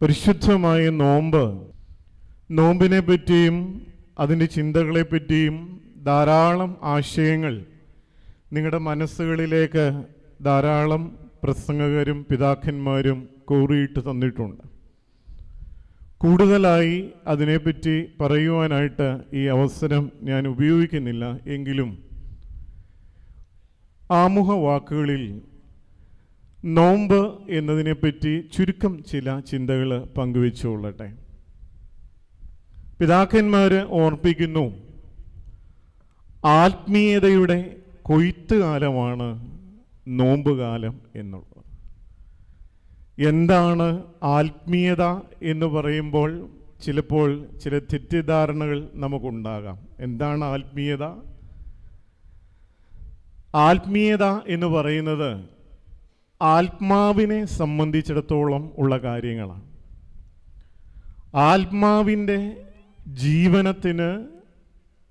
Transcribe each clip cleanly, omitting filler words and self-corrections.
പരിശുദ്ധമായ നോമ്പിനെ പറ്റിയും അതിൻ്റെ ചിന്തകളെ പറ്റിയും ധാരാളം ആശയങ്ങൾ നിങ്ങളുടെ മനസ്സുകളിലേക്ക് ധാരാളം പ്രസംഗകരും പിതാക്കന്മാരും കോറിയിട്ട് തന്നിട്ടുണ്ട്. കൂടുതലായി അതിനെപ്പറ്റി പറയുവാനായിട്ട് ഈ അവസരം ഞാൻ ഉപയോഗിക്കുന്നില്ല. എങ്കിലും ആമുഖ വാക്കുകളിൽ നോമ്പ് എന്നതിനെപ്പറ്റി ചുരുക്കം ചില ചിന്തകൾ പങ്കുവെച്ചുകൊള്ളട്ടെ. പിതാക്കന്മാർ ഓർപ്പിക്കുന്നു, ആത്മീയതയുടെ കൊയ്ത്തുകാലമാണ് നോമ്പുകാലം എന്നുള്ളത്. എന്താണ് ആത്മീയത എന്ന് പറയുമ്പോൾ ചിലപ്പോൾ ചില തെറ്റിദ്ധാരണകൾ നമുക്കുണ്ടാകാം. എന്താണ് ആത്മീയത? ആത്മീയത എന്ന് പറയുന്നത് ആത്മാവിനെ സംബന്ധിച്ചിടത്തോളം ഉള്ള കാര്യങ്ങളാണ്. ആത്മാവിൻ്റെ ജീവനത്തിന്,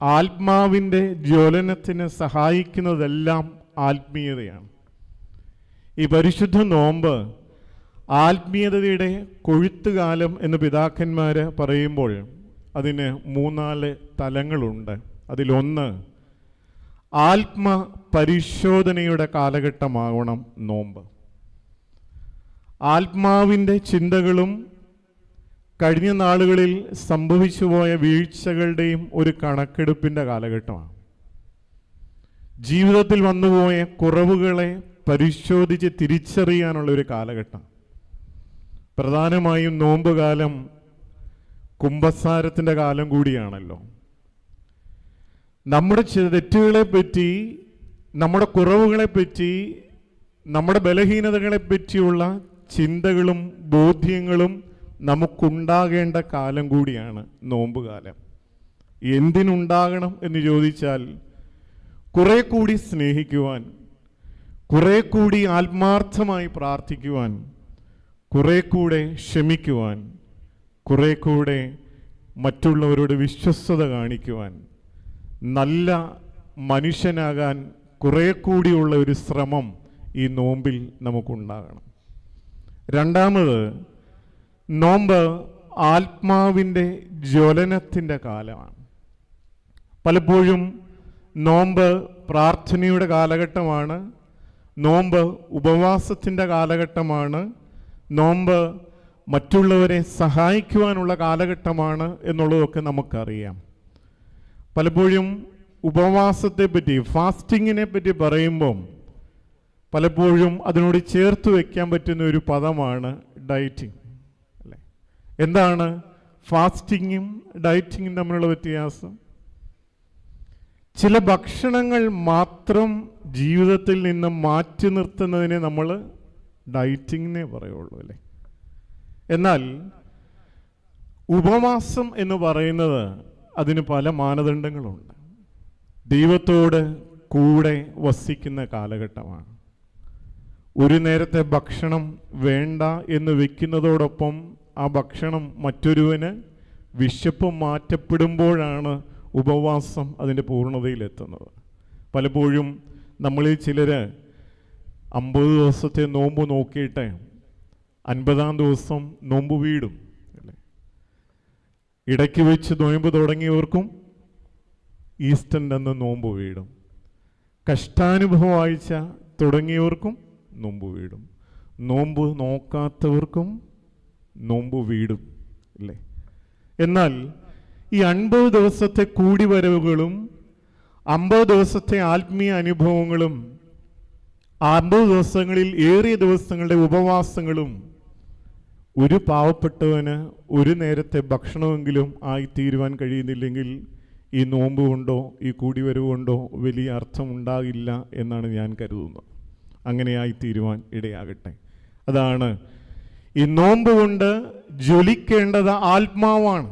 ആത്മാവിൻ്റെ ജ്വലനത്തിന് സഹായിക്കുന്നതെല്ലാം ആത്മീയതയാണ്. ഈ പരിശുദ്ധ നോമ്പ് ആത്മീയതയുടെ കൊഴുത്തുകാലം എന്ന് പിതാക്കന്മാർ പറയുമ്പോൾ അതിന് 3-4 തലങ്ങളുണ്ട്. അതിലൊന്ന്, ആത്മപരിശോധനയുടെ കാലഘട്ടമാവണം നോമ്പ്. ആത്മാവിൻ്റെ ചിന്തകളും കഴിഞ്ഞ നാളുകളിൽ സംഭവിച്ചു പോയ വീഴ്ചകളുടെയും ഒരു കണക്കെടുപ്പിൻ്റെ കാലഘട്ടമാണ്. ജീവിതത്തിൽ വന്നുപോയ കുറവുകളെ പരിശോധിച്ച് തിരിച്ചറിയാനുള്ള ഒരു കാലഘട്ടം. പ്രധാനമായും നോമ്പ് കാലം കുംഭസാരത്തിൻ്റെ കാലം കൂടിയാണല്ലോ. നമ്മുടെ തെറ്റുകളെപ്പറ്റി, നമ്മുടെ കുറവുകളെപ്പറ്റി, നമ്മുടെ ബലഹീനതകളെ പറ്റിയുള്ള ചിന്തകളും ബോധ്യങ്ങളും നമുക്കുണ്ടാകേണ്ട കാലം കൂടിയാണ് നോമ്പുകാലം. എന്തിനുണ്ടാകണം എന്ന് ചോദിച്ചാൽ, കുറെ കൂടി സ്നേഹിക്കുവാൻ, കുറെ കൂടി ആത്മാർത്ഥമായി പ്രാർത്ഥിക്കുവാൻ, കുറെ കൂടെ ക്ഷമിക്കുവാൻ, കുറെ കൂടെ മറ്റുള്ളവരോട് വിശ്വസ്തത കാണിക്കുവാൻ, നല്ല മനുഷ്യനാകാൻ കുറെ കൂടിയുള്ള ഒരു ശ്രമം ഈ നോമ്പിൽ നമുക്കുണ്ടാകണം. രണ്ടാമത്, നോമ്പ് ആത്മാവിൻ്റെ ജ്വലനത്തിൻ്റെ കാലമാണ്. പലപ്പോഴും നോമ്പ് പ്രാർത്ഥനയുടെ കാലഘട്ടമാണ്, നോമ്പ് ഉപവാസത്തിൻ്റെ കാലഘട്ടമാണ്, നോമ്പ് മറ്റുള്ളവരെ സഹായിക്കുവാനുള്ള കാലഘട്ടമാണ് എന്നുള്ളതൊക്കെ നമുക്കറിയാം. പലപ്പോഴും ഉപവാസത്തെ പറ്റി, ഫാസ്റ്റിങ്ങിനെ പറ്റി പറയുമ്പം പലപ്പോഴും അതിനോട് ചേർത്ത് വയ്ക്കാൻ പറ്റുന്ന ഒരു പദമാണ് ഡയറ്റിംഗ്, അല്ലേ? എന്താണ് ഫാസ്റ്റിങ്ങും ഡയറ്റിങ്ങും തമ്മിലുള്ള വ്യത്യാസം? ചില ഭക്ഷണങ്ങൾ മാത്രം ജീവിതത്തിൽ നിന്ന് മാറ്റി നിർത്തുന്നതിനെ നമ്മൾ ഡയറ്റിങ്ങിനെ പറയുള്ളൂ, അല്ലേ? എന്നാൽ ഉപവാസം എന്ന് പറയുന്നത് അതിന് പല മാനദണ്ഡങ്ങളുണ്ട്. ദൈവത്തോട് കൂടെ വസിക്കുന്ന കാലഘട്ടമാണ്. ഒരു നേരത്തെ ഭക്ഷണം വേണ്ട എന്ന് വെക്കുന്നതോടൊപ്പം ആ ഭക്ഷണം മറ്റൊരുവന് വിശപ്പ് മാറ്റപ്പെടുമ്പോഴാണ് ഉപവാസം അതിൻ്റെ പൂർണ്ണതയിലെത്തുന്നത്. പലപ്പോഴും നമ്മളിൽ ചിലർ 50 ദിവസത്തെ നോമ്പ് നോക്കിയിട്ട് 50-ാം ദിവസം നോമ്പ് വീടും, അല്ലേ? ഇടയ്ക്ക് വെച്ച് നോമ്പ് തുടങ്ങിയവർക്കും ഈസ്റ്ററിൻ്റെ അന്ന് നോമ്പ് വീടും, കഷ്ടാനുഭവ ആഴ്ച തുടങ്ങിയവർക്കും നോമ്പ് വീടും, നോമ്പ് നോക്കാത്തവർക്കും നോമ്പ് വീടും, ഇല്ലേ? എന്നാൽ ഈ 50 ദിവസത്തെ കൂടിവരവുകളും 50 ദിവസത്തെ ആത്മീയ അനുഭവങ്ങളും 50 ദിവസങ്ങളിൽ ഏറിയ ദിവസങ്ങളുടെ ഉപവാസങ്ങളും ഒരു പാവപ്പെട്ടവന് ഒരു നേരത്തെ ഭക്ഷണമെങ്കിലും ആയിത്തീരുവാൻ കഴിയുന്നില്ലെങ്കിൽ ഈ നോമ്പ് കൊണ്ടോ ഈ കൂടിവരവ് കൊണ്ടോ വലിയ അർത്ഥമുണ്ടാകില്ല എന്നാണ് ഞാൻ കരുതുന്നത്. അങ്ങനെ ആയിത്തീരുവാൻ ഇടയാകട്ടെ. അതാണ് ഈ നോമ്പ് കൊണ്ട് ജ്വലിക്കേണ്ടത് ആത്മാവാണ്.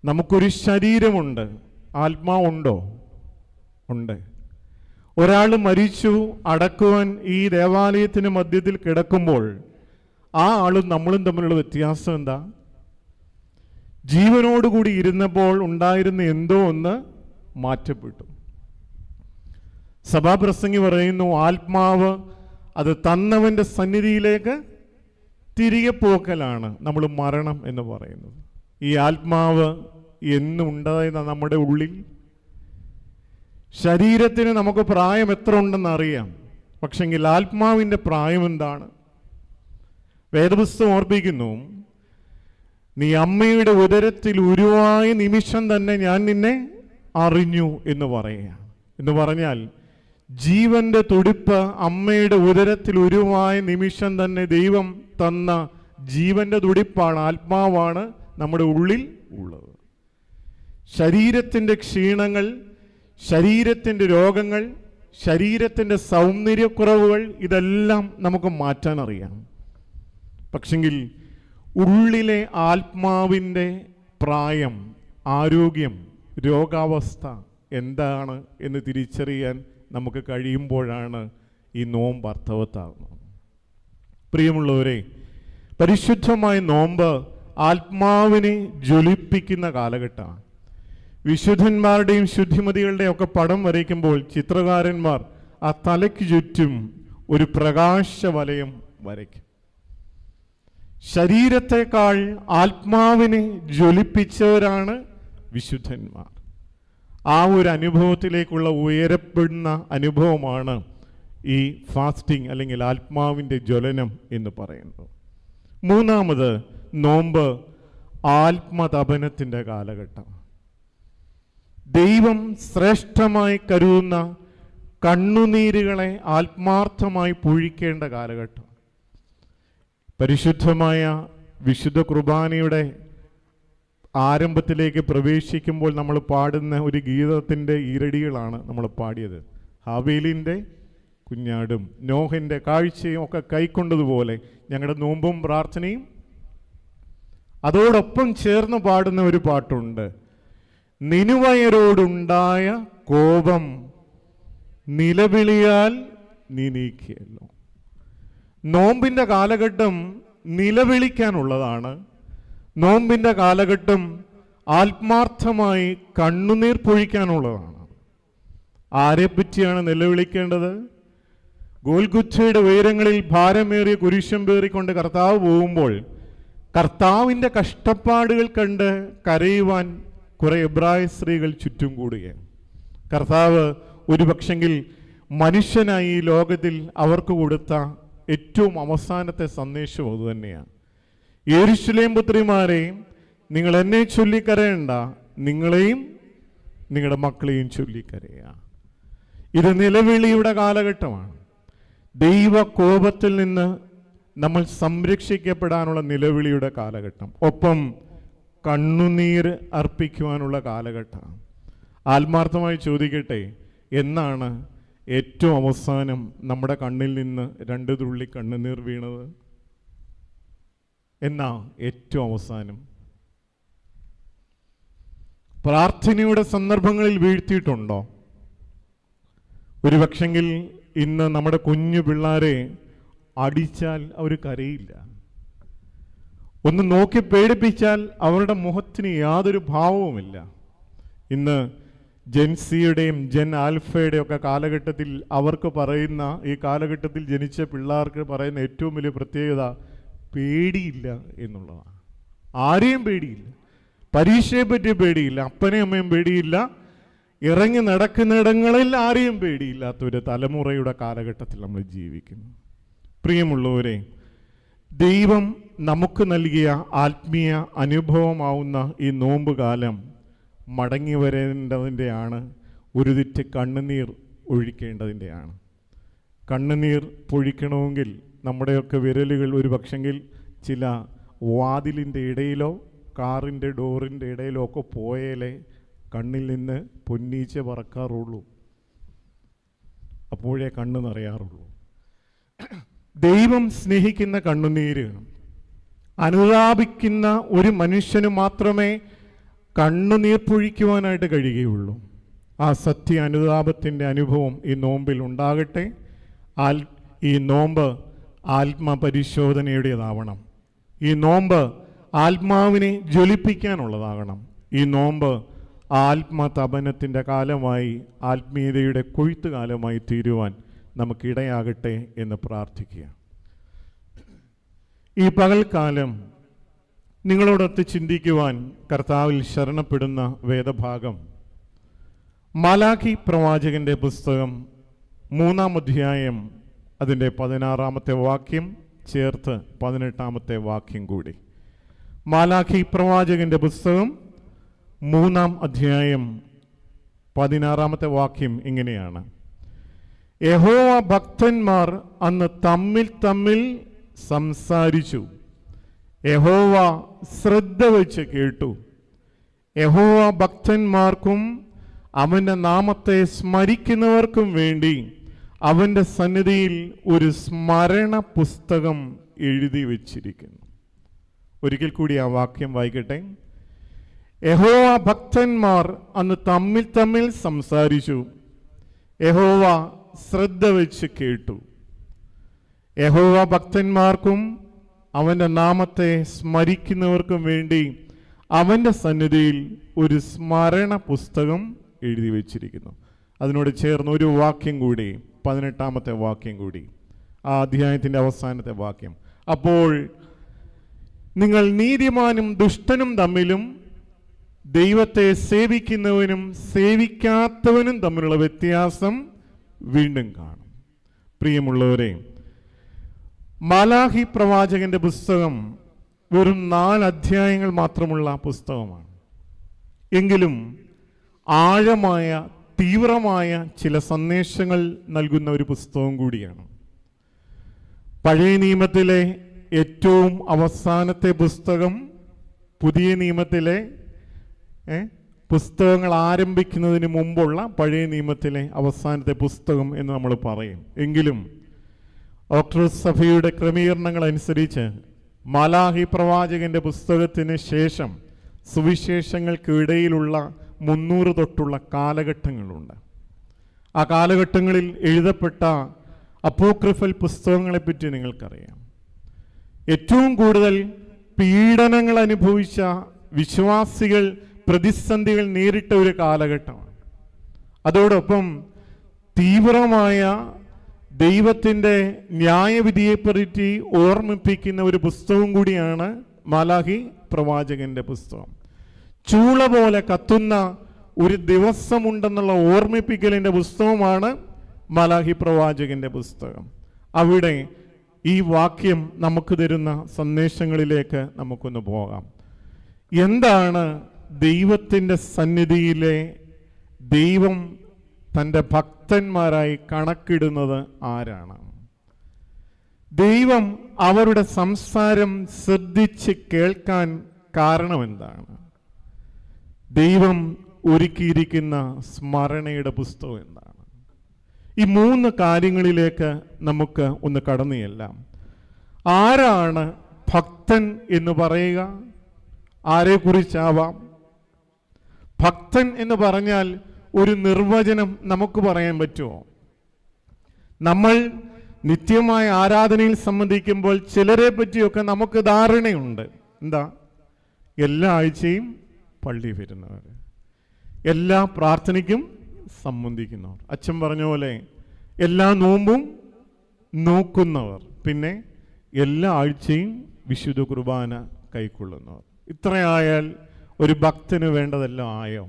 നമുക്കൊരു ശരീരമുണ്ട്, ആത്മാവുണ്ടോ? ഉണ്ട്. ഒരാൾ മരിച്ചു അടക്കുവാൻ ഈ ദേവാലയത്തിന് മധ്യത്തിൽ കിടക്കുമ്പോൾ ആ ആളും നമ്മളും തമ്മിലുള്ള വ്യത്യാസം എന്താ? ജീവനോടുകൂടി ഇരുന്നപ്പോൾ ഉണ്ടായിരുന്ന എന്തോ ഒന്ന് മാറ്റപ്പെട്ടു. സഭാപ്രസംഗി പറയുന്നു, ആത്മാവ് അത് തന്നവൻ്റെ സന്നിധിയിലേക്ക് തിരികെ പോക്കലാണ് നമ്മൾ മരണം എന്ന് പറയുന്നത്. ഈ ആത്മാവ് എന്നുണ്ടായിരുന്ന നമ്മുടെ ഉള്ളിൽ, ശരീരത്തിന് നമുക്ക് പ്രായം എത്ര ഉണ്ടെന്ന് അറിയാം, പക്ഷെങ്കിൽ ആത്മാവിൻ്റെ പ്രായം എന്താണ്? വേദപുസ്തകം ഓർപ്പിക്കുന്നു, നീ അമ്മയുടെ ഉദരത്തിൽ ഉരുവായ നിമിഷം തന്നെ ഞാൻ നിന്നെ അറിഞ്ഞു എന്ന് പറയുക. എന്ന് പറഞ്ഞാൽ ജീവന്റെ തുടിപ്പ് അമ്മയുടെ ഉദരത്തിൽ ഉരുവായ നിമിഷം തന്നെ ദൈവം തന്ന ജീവന്റെ തുടിപ്പാണ്, ആത്മാവാണ് നമ്മുടെ ഉള്ളിൽ ഉള്ളത്. ശരീരത്തിൻ്റെ ക്ഷീണങ്ങൾ, ശരീരത്തിൻ്റെ രോഗങ്ങൾ, ശരീരത്തിൻ്റെ സൗന്ദര്യക്കുറവുകൾ ഇതെല്ലാം നമുക്ക് മാറ്റാൻ അറിയാം. പക്ഷെങ്കിൽ ഉള്ളിലെ ആത്മാവിൻ്റെ പ്രായം, ആരോഗ്യം, രോഗാവസ്ഥ എന്താണ് എന്ന് തിരിച്ചറിയാൻ നമുക്ക് കഴിയുമ്പോഴാണ് ഈ നോമ്പ് അർത്ഥവത്താകുന്നത്. പ്രിയമുള്ളവരെ, പരിശുദ്ധമായ നോമ്പ് ആത്മാവിനെ ജ്വലിപ്പിക്കുന്ന കാലഘട്ടമാണ്. വിശുദ്ധന്മാരുടെയും ശുദ്ധിമതികളുടെയും ഒക്കെ പടം വരയ്ക്കുമ്പോൾ ചിത്രകാരന്മാർ ആ തലയ്ക്ക് ചുറ്റും ഒരു പ്രകാശവലയം വരയ്ക്കും. ശരീരത്തെക്കാൾ ആത്മാവിനെ ജ്വലിപ്പിച്ചവരാണ് വിശുദ്ധന്മാർ. ആ ഒരു അനുഭവത്തിലേക്കുള്ള ഉയരപ്പെടുന്ന അനുഭവമാണ് ഈ ഫാസ്റ്റിംഗ് അല്ലെങ്കിൽ ആത്മാവിൻ്റെ ജ്വലനം എന്ന് പറയുന്നത്. മൂന്നാമത്, നോമ്പ് ആത്മതപനത്തിൻ്റെ കാലഘട്ടം. ദൈവം ശ്രേഷ്ഠമായി കരുതുന്ന കണ്ണുനീരുകളെ ആത്മാർത്ഥമായി പൊഴിക്കേണ്ട കാലഘട്ടം. പരിശുദ്ധമായ വിശുദ്ധ കുർബാനയുടെ ആരംഭത്തിലേക്ക് പ്രവേശിക്കുമ്പോൾ നമ്മൾ പാടുന്ന ഒരു ഗീതത്തിൻ്റെ ഈരടികളാണ് നമ്മൾ പാടിയത്. ഹാബീലിൻ്റെ കുഞ്ഞാടും നോഹിൻ്റെ കാഴ്ചയും ഒക്കെ കൈക്കൊണ്ടതുപോലെ ഞങ്ങളുടെ നോമ്പും പ്രാർത്ഥനയും. അതോടൊപ്പം ചേർന്ന് പാടുന്ന ഒരു പാട്ടുണ്ട്, നിനുവയരോടുണ്ടായ കോപം നിലവിളിയാൽ നീ നീക്കിയല്ലോ. നോമ്പിൻ്റെ കാലഘട്ടം നിലവിളിക്കാനുള്ളതാണ്. നോമ്പിൻ്റെ കാലഘട്ടം ആത്മാർത്ഥമായി കണ്ണുനീർ പൊഴിക്കാനുള്ളതാണ്. ആരെപ്പറ്റിയാണ് നിലവിളിക്കേണ്ടത്? ഗോൽഗുഥയുടെ ഉയരങ്ങളിൽ ഭാരമേറിയ കുരിശം പേറിക്കൊണ്ട് കർത്താവ് പോകുമ്പോൾ കർത്താവിൻ്റെ കഷ്ടപ്പാടുകൾ കണ്ട് കരയുവാൻ കുറെ എബ്രായ സ്ത്രീകൾ ചുറ്റും കൂടുകയാണ്. കർത്താവ് ഒരു പക്ഷെങ്കിൽ മനുഷ്യനായി ഈ ലോകത്തിൽ അവർക്ക് കൊടുത്ത ഏറ്റവും അവസാനത്തെ സന്ദേശം അതുതന്നെയാണ്. യെരൂശലേം പുത്രിമാരെ, നിങ്ങൾ എന്നെ ചൊല്ലിക്കരയണ്ട, നിങ്ങളെയും നിങ്ങളുടെ മക്കളെയും ചൊല്ലിക്കരയുക. ഇത് നിലവിളിയുടെ കാലഘട്ടമാണ്. ദൈവ കോപത്തിൽ നിന്ന് നമ്മൾ സംരക്ഷിക്കപ്പെടാനുള്ള നിലവിളിയുടെ കാലഘട്ടം, ഒപ്പം കണ്ണുനീര് അർപ്പിക്കുവാനുള്ള കാലഘട്ടമാണ്. ആത്മാർത്ഥമായി ചോദിക്കട്ടെ, എന്നാണ് ഏറ്റവും അവസാനം നമ്മുടെ കണ്ണിൽ നിന്ന് 2 തുള്ളി കണ്ണുനീർ വീണത്? എന്നാ ഏറ്റവും അവസാനം? പ്രാർത്ഥനയുടെ സന്ദർഭങ്ങളിൽ വീഴ്ത്തിയിട്ടുണ്ടോ? ഒരു പക്ഷെങ്കിൽ ഇന്ന് നമ്മുടെ കുഞ്ഞു പിള്ളേരെ അടിച്ചാൽ അവർ കരയില്ല. ഒന്ന് നോക്കി പേടിപ്പിച്ചാൽ അവരുടെ മുഖത്തിന് യാതൊരു ഭാവവുമില്ല. ഇന്ന് ജെൻസിയുടെയും ജെൻ ആൽഫയുടെയും ഒക്കെ കാലഘട്ടത്തിൽ അവർക്ക് പറയുന്ന, ഈ കാലഘട്ടത്തിൽ ജനിച്ച പിള്ളേർക്ക് പറയുന്ന ഏറ്റവും വലിയ പ്രത്യേകത പേടിയില്ല എന്നുള്ളതാണ്. ആരെയും പേടിയില്ല. പരീക്ഷയെ പറ്റി പേടിയില്ല, അപ്പനെയും അമ്മയും പേടിയില്ല, ഇറങ്ങി നടക്കുന്നിടങ്ങളിൽ ആരെയും പേടിയില്ലാത്തൊരു തലമുറയുടെ കാലഘട്ടത്തിൽ നമ്മൾ ജീവിക്കുന്നു. പ്രിയമുള്ളവരെ, ദൈവം നമുക്ക് നൽകിയ ആത്മീയ അനുഭവമാവുന്ന ഈ നോമ്പ് കാലം മടങ്ങി വരേണ്ടതിൻ്റെയാണ്. ഒരു തെറ്റ് കണ്ണുനീർ ഒഴിക്കേണ്ടതിൻ്റെയാണ്. കണ്ണുനീർ പൊഴിക്കണമെങ്കിൽ നമ്മുടെയൊക്കെ വിരലുകൾ ഒരു പക്ഷെങ്കിൽ ചില വാതിലിൻ്റെ ഇടയിലോ കാറിൻ്റെ ഡോറിൻ്റെ ഇടയിലോ ഒക്കെ പോയാലേ കണ്ണിൽ നിന്ന് പൊന്നീച്ച പറക്കാറുള്ളൂ, അപ്പോഴേ കണ്ണ് നിറയാറുള്ളൂ. ദൈവം സ്നേഹിക്കുന്ന കണ്ണുനീര്, അനുതാപിക്കുന്ന ഒരു മനുഷ്യന് മാത്രമേ കണ്ണുനീർ പൊഴിക്കുവാനായിട്ട് കഴിയുകയുള്ളൂ. ആ സത്യ അനുതാപത്തിൻ്റെ അനുഭവം ഈ നോമ്പിൽ ഉണ്ടാകട്ടെ. ഈ നോമ്പ് ആത്മപരിശോധനയുടേതാവണം. ഈ നോമ്പ് ആത്മാവിനെ ജ്വലിപ്പിക്കാനുള്ളതാകണം. ഈ നോമ്പ് ആത്മതപനത്തിൻ്റെ കാലമായി, ആത്മീയതയുടെ കൊയ്ത്തുകാലമായി തീരുവാൻ നമുക്കിടയാകട്ടെ എന്ന് പ്രാർത്ഥിക്കുക. ഈ പകൽക്കാലം നിങ്ങളോടൊത്ത് ചിന്തിക്കുവാൻ കർത്താവിൽ ശരണപ്പെടുന്ന വേദഭാഗം മാലാഖി പ്രവാചകന്റെ പുസ്തകം 3-ാം അധ്യായം അതിൻ്റെ 16-ാമത്തെ വാക്യം ചേർത്ത് 18-ാമത്തെ വാക്യം കൂടി. മാലാഖി പ്രവാചകന്റെ പുസ്തകം 3-ാം അധ്യായം 16-ാമത്തെ വാക്യം ഇങ്ങനെയാണ്: യഹോവ ഭക്തന്മാർ അന്ന് തമ്മിൽ സംസാരിച്ചു, യഹോവ ശ്രദ്ധ വെച്ച് കേട്ടു. യഹോവ ഭക്തന്മാർക്കും അവൻ്റെ നാമത്തെ സ്മരിക്കുന്നവർക്കും വേണ്ടി അവൻ്റെ സന്നിധിയിൽ ഒരു സ്മരണ പുസ്തകം എഴുതി വച്ചിരിക്കുന്നു. ഒരിക്കൽ കൂടി ആ വാക്യം വായിക്കട്ടെ. യഹോവ ഭക്തന്മാർ അന്ന് തമ്മിൽ സംസാരിച്ചു, യഹോവ ശ്രദ്ധ വെച്ച് കേട്ടു. യഹോവ ഭക്തന്മാർക്കും അവൻ്റെ നാമത്തെ സ്മരിക്കുന്നവർക്കും വേണ്ടി അവൻ്റെ സന്നിധിയിൽ ഒരു സ്മരണ പുസ്തകം എഴുതി വച്ചിരിക്കുന്നു. അതിനോട് ചേർന്ന് ഒരു വാക്യം കൂടി, 18-ാമത്തെ വാക്യം കൂടി, ആ അധ്യായത്തിൻ്റെ അവസാനത്തെ വാക്യം: അപ്പോൾ നിങ്ങൾ നീതിമാനും ദുഷ്ടനും തമ്മിലും ദൈവത്തെ സേവിക്കുന്നവനും സേവിക്കാത്തവനും തമ്മിലുള്ള വ്യത്യാസം വീണ്ടും കാണും. പ്രിയമുള്ളവരെ, മാലാഖി പ്രവാചകന്റെ പുസ്തകം വെറും 4 അധ്യായങ്ങൾ മാത്രമുള്ള പുസ്തകമാണ്. എങ്കിലും ആഴമായ തീവ്രമായ ചില സന്ദേശങ്ങൾ നൽകുന്ന ഒരു പുസ്തകം കൂടിയാണ്. പഴയ നിയമത്തിലെ ഏറ്റവും അവസാനത്തെ പുസ്തകം പുതിയ നിയമത്തിലെ പുസ്തകങ്ങൾ ആരംഭിക്കുന്നതിന് മുമ്പുള്ള പഴയ നിയമത്തിലെ അവസാനത്തെ പുസ്തകം എന്ന് നമ്മൾ പറയും. എങ്കിലും ഓർത്തഡോക്സ് സഭയുടെ ക്രമീകരണങ്ങൾ അനുസരിച്ച് മാലാഖി പ്രവാചകന്റെ പുസ്തകത്തിന് ശേഷം സുവിശേഷങ്ങൾക്കിടയിലുള്ള 300 തൊട്ടുള്ള കാലഘട്ടങ്ങളുണ്ട്. ആ കാലഘട്ടങ്ങളിൽ എഴുതപ്പെട്ട അപ്പോക്രിഫൽ പുസ്തകങ്ങളെപ്പറ്റി നിങ്ങൾക്കറിയാം. ഏറ്റവും കൂടുതൽ പീഡനങ്ങൾ അനുഭവിച്ച വിശ്വാസികൾ പ്രതിസന്ധികൾ നേരിട്ട ഒരു കാലഘട്ടമാണ്. അതോടൊപ്പം തീവ്രമായ ദൈവത്തിൻ്റെ ന്യായവിധിയെപ്പറ്റി ഓർമ്മിപ്പിക്കുന്ന ഒരു പുസ്തകം കൂടിയാണ് മാലാഖി പ്രവാചകന്റെ പുസ്തകം. ചൂള പോലെ കത്തുന്ന ഒരു ദിവസമുണ്ടെന്നുള്ള ഓർമ്മിപ്പിക്കലിൻ്റെ പുസ്തകമാണ് മാലാഖി പ്രവാചകന്റെ പുസ്തകം. അവിടെ ഈ വാക്യം നമുക്ക് തരുന്ന സന്ദേശങ്ങളിലേക്ക് നമുക്കൊന്ന് പോകാം. എന്താണ് ദൈവത്തിൻ്റെ സന്നിധിയിലെ ദൈവം തൻ്റെ ഭക്തന്മാരായി കണക്കിടുന്നത് ആരാണ്? ദൈവം അവരുടെ സംസാരം ശ്രദ്ധിച്ച് കേൾക്കാൻ കാരണം എന്താണ്? ദൈവം ഒരുക്കിയിരിക്കുന്ന സ്മരണയുടെ പുസ്തകം എന്താണ്? ഈ 3 കാര്യങ്ങളിലേക്ക് നമുക്ക് ഒന്ന് കടന്നു ചെല്ലാം. ആരാണ് ഭക്തൻ എന്ന് പറയുക? ആരെക്കുറിച്ചാവാം? ഭക്തൻ എന്ന് പറഞ്ഞാൽ ഒരു നിർവചനം നമുക്ക് പറയാൻ പറ്റുമോ? നമ്മൾ നിത്യമായ ആരാധനയിൽ സംബന്ധിക്കുമ്പോൾ ചിലരെ പറ്റിയൊക്കെ നമുക്ക് ധാരണയുണ്ട്. എന്താ? എല്ലാ ആഴ്ചയും പള്ളി വരുന്നവർ, എല്ലാ പ്രാർത്ഥനയ്ക്കും സംബന്ധിക്കുന്നവർ, അച്ഛൻ പറഞ്ഞ പോലെ എല്ലാ നോമ്പും നോക്കുന്നവർ, പിന്നെ എല്ലാ ആഴ്ചയും വിശുദ്ധ കുർബാന കൈക്കൊള്ളുന്നവർ. ഇത്രയായാൽ ഒരു ഭക്തന് വേണ്ടതെല്ലാം ആയോ?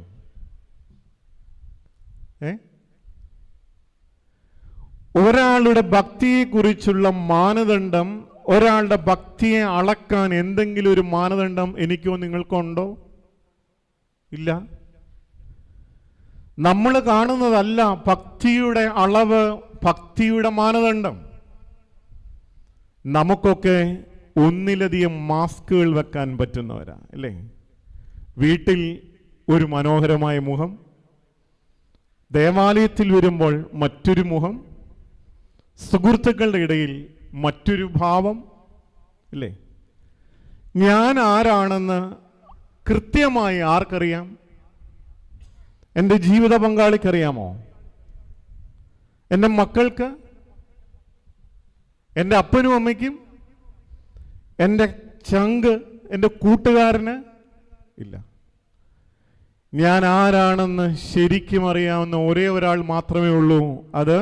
ഒരാളുടെ ഭക്തിയെക്കുറിച്ചുള്ള മാനദണ്ഡം, ഒരാളുടെ ഭക്തിയെ അളക്കാൻ എന്തെങ്കിലും ഒരു മാനദണ്ഡം എനിക്കോ നിങ്ങൾക്കോ ഉണ്ടോ? ഇല്ല. നമ്മൾ കാണുന്നതല്ല ഭക്തിയുടെ അളവ്, ഭക്തിയുടെ മാനദണ്ഡം. നമുക്കൊക്കെ ഒന്നിലധികം മാസ്കുകൾ വെക്കാൻ പറ്റുന്നവരാ അല്ലേ? വീട്ടിൽ ഒരു മനോഹരമായ മുഖം, ദേവാലയത്തിൽ വരുമ്പോൾ മറ്റൊരു മുഖം, സുഹൃത്തുക്കളുടെ ഇടയിൽ മറ്റൊരു ഭാവം അല്ലേ? ഞാൻ ആരാണെന്ന് കൃത്യമായി ആർക്കറിയാം? എൻ്റെ ജീവിത പങ്കാളിക്കറിയാമോ? എൻ്റെ മക്കൾക്ക്, എൻ്റെ അപ്പനും അമ്മയ്ക്കും, എൻ്റെ ചങ്ക്, എൻ്റെ കൂട്ടുകാരന് ഇല്ല. ഞാൻ ആരാണെന്ന് ശരിക്കും അറിയാവുന്ന ഒരേ ഒരാൾ മാത്രമേ ഉള്ളൂ. അത്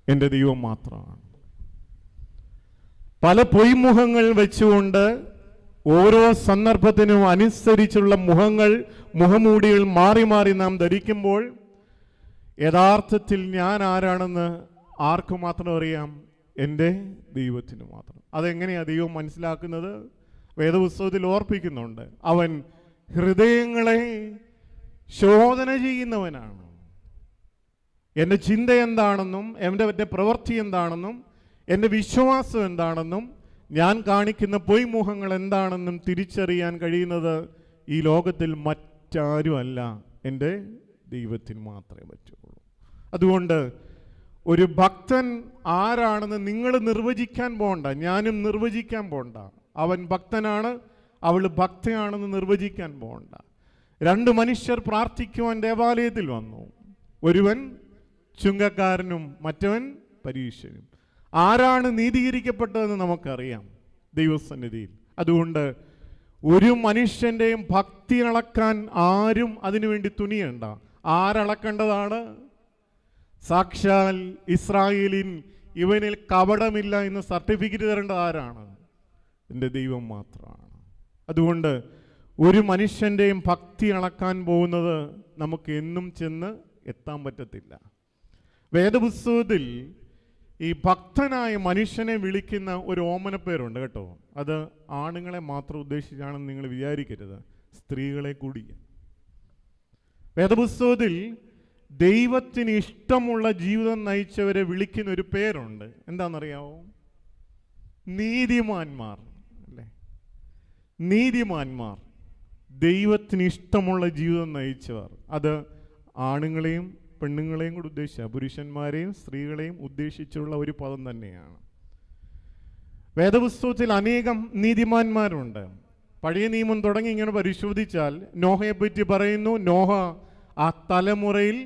എൻ്റെ ദൈവം മാത്രമാണ്. പല പൊയ്മുഖങ്ങൾ വെച്ചുകൊണ്ട് ഓരോ സന്ദർഭത്തിനും അനുസരിച്ചുള്ള മുഖമൂടികൾ മാറി മാറി നാം ധരിക്കുമ്പോൾ യഥാർത്ഥത്തിൽ ഞാൻ ആരാണെന്ന് ആർക്കു മാത്രം അറിയാം? എൻ്റെ ദൈവത്തിന് മാത്രം. അതെങ്ങനെയാണ് ദൈവം മനസ്സിലാക്കുന്നത്? വേദപുസ്തകത്തിൽ ഓർപ്പിക്കുന്നുണ്ട്, അവൻ ഹൃദയങ്ങളെ ശോധന ചെയ്യുന്നവനാണ്. എൻ്റെ ചിന്ത എന്താണെന്നും എൻ്റെ പ്രവൃത്തി എന്താണെന്നും എൻ്റെ വിശ്വാസം എന്താണെന്നും ഞാൻ കാണിക്കുന്ന പൊയ്മുഖങ്ങൾ എന്താണെന്നും തിരിച്ചറിയാൻ കഴിയുന്നത് ഈ ലോകത്തിൽ മറ്റാരുമല്ല, എൻ്റെ ദൈവത്തിന് മാത്രമേ പറ്റുള്ളൂ. അതുകൊണ്ട് ഒരു ഭക്തൻ ആരാണെന്ന് നിങ്ങൾ നിർവചിക്കാൻ പോകണ്ട, ഞാനും നിർവചിക്കാൻ പോകണ്ട. അവൻ ഭക്തനാണ്, അവൾ ഭക്തയാണെന്ന് നിർവചിക്കാൻ പോകണ്ട. രണ്ട് മനുഷ്യർ പ്രാർത്ഥിക്കുവാൻ ദേവാലയത്തിൽ വന്നു. ഒരുവൻ ചുങ്കക്കാരനും മറ്റവൻ പരീശനും. ആരാണ് നീതീകരിക്കപ്പെട്ടതെന്ന് നമുക്കറിയാം ദൈവസന്നിധിയിൽ. അതുകൊണ്ട് ഒരു മനുഷ്യൻ്റെയും ഭക്തി അളക്കാൻ ആരും അതിനുവേണ്ടി തുനിയണ്ട. ആരളക്കേണ്ടതാണ്? സാക്ഷാൽ ഇസ്രായേലിൻ ഇവനിൽ കപടമില്ല എന്ന് സർട്ടിഫിക്കറ്റ് തരേണ്ടത് ആരാണ്? എൻ്റെ ദൈവം മാത്രമാണ്. അതുകൊണ്ട് ഒരു മനുഷ്യൻ്റെയും ഭക്തി അളക്കാൻ പോകുന്നത് നമുക്ക് എന്നും ചെന്ന് എത്താൻ പറ്റത്തില്ല. വേദപുസ്തകത്തിൽ ഈ ഭക്തനായ മനുഷ്യനെ വിളിക്കുന്ന ഒരു ഓമനപ്പേരുണ്ട് കേട്ടോ. അത് ആണുങ്ങളെ മാത്രം ഉദ്ദേശിച്ചാണെന്ന് നിങ്ങൾ വിചാരിക്കരുത്, സ്ത്രീകളെ കൂടി. വേദപുസ്തകത്തിൽ ദൈവത്തിന് ഇഷ്ടമുള്ള ജീവിതം നയിച്ചവരെ വിളിക്കുന്ന ഒരു പേരുണ്ട്. എന്താണെന്നറിയാവോ? നീതിമാന്മാർ. അല്ലേ? നീതിമാന്മാർ, ദൈവത്തിന് ഇഷ്ടമുള്ള ജീവിതം നയിച്ചവർ. അത് ആണുങ്ങളെയും പെണ്ണുങ്ങളെയും കൂടി ഉദ്ദേശിച്ച, പുരുഷന്മാരെയും സ്ത്രീകളെയും ഉദ്ദേശിച്ചുള്ള ഒരു പദം തന്നെയാണ്. വേദപുസ്തകത്തിൽ അനേകം നീതിമാന്മാരുണ്ട്. പഴയ നിയമം തുടങ്ങി ഇങ്ങനെ പരിശോധിച്ചാൽ നോഹയെ പറ്റി പറയുന്നു. നോഹ ആ തലമുറയിൽ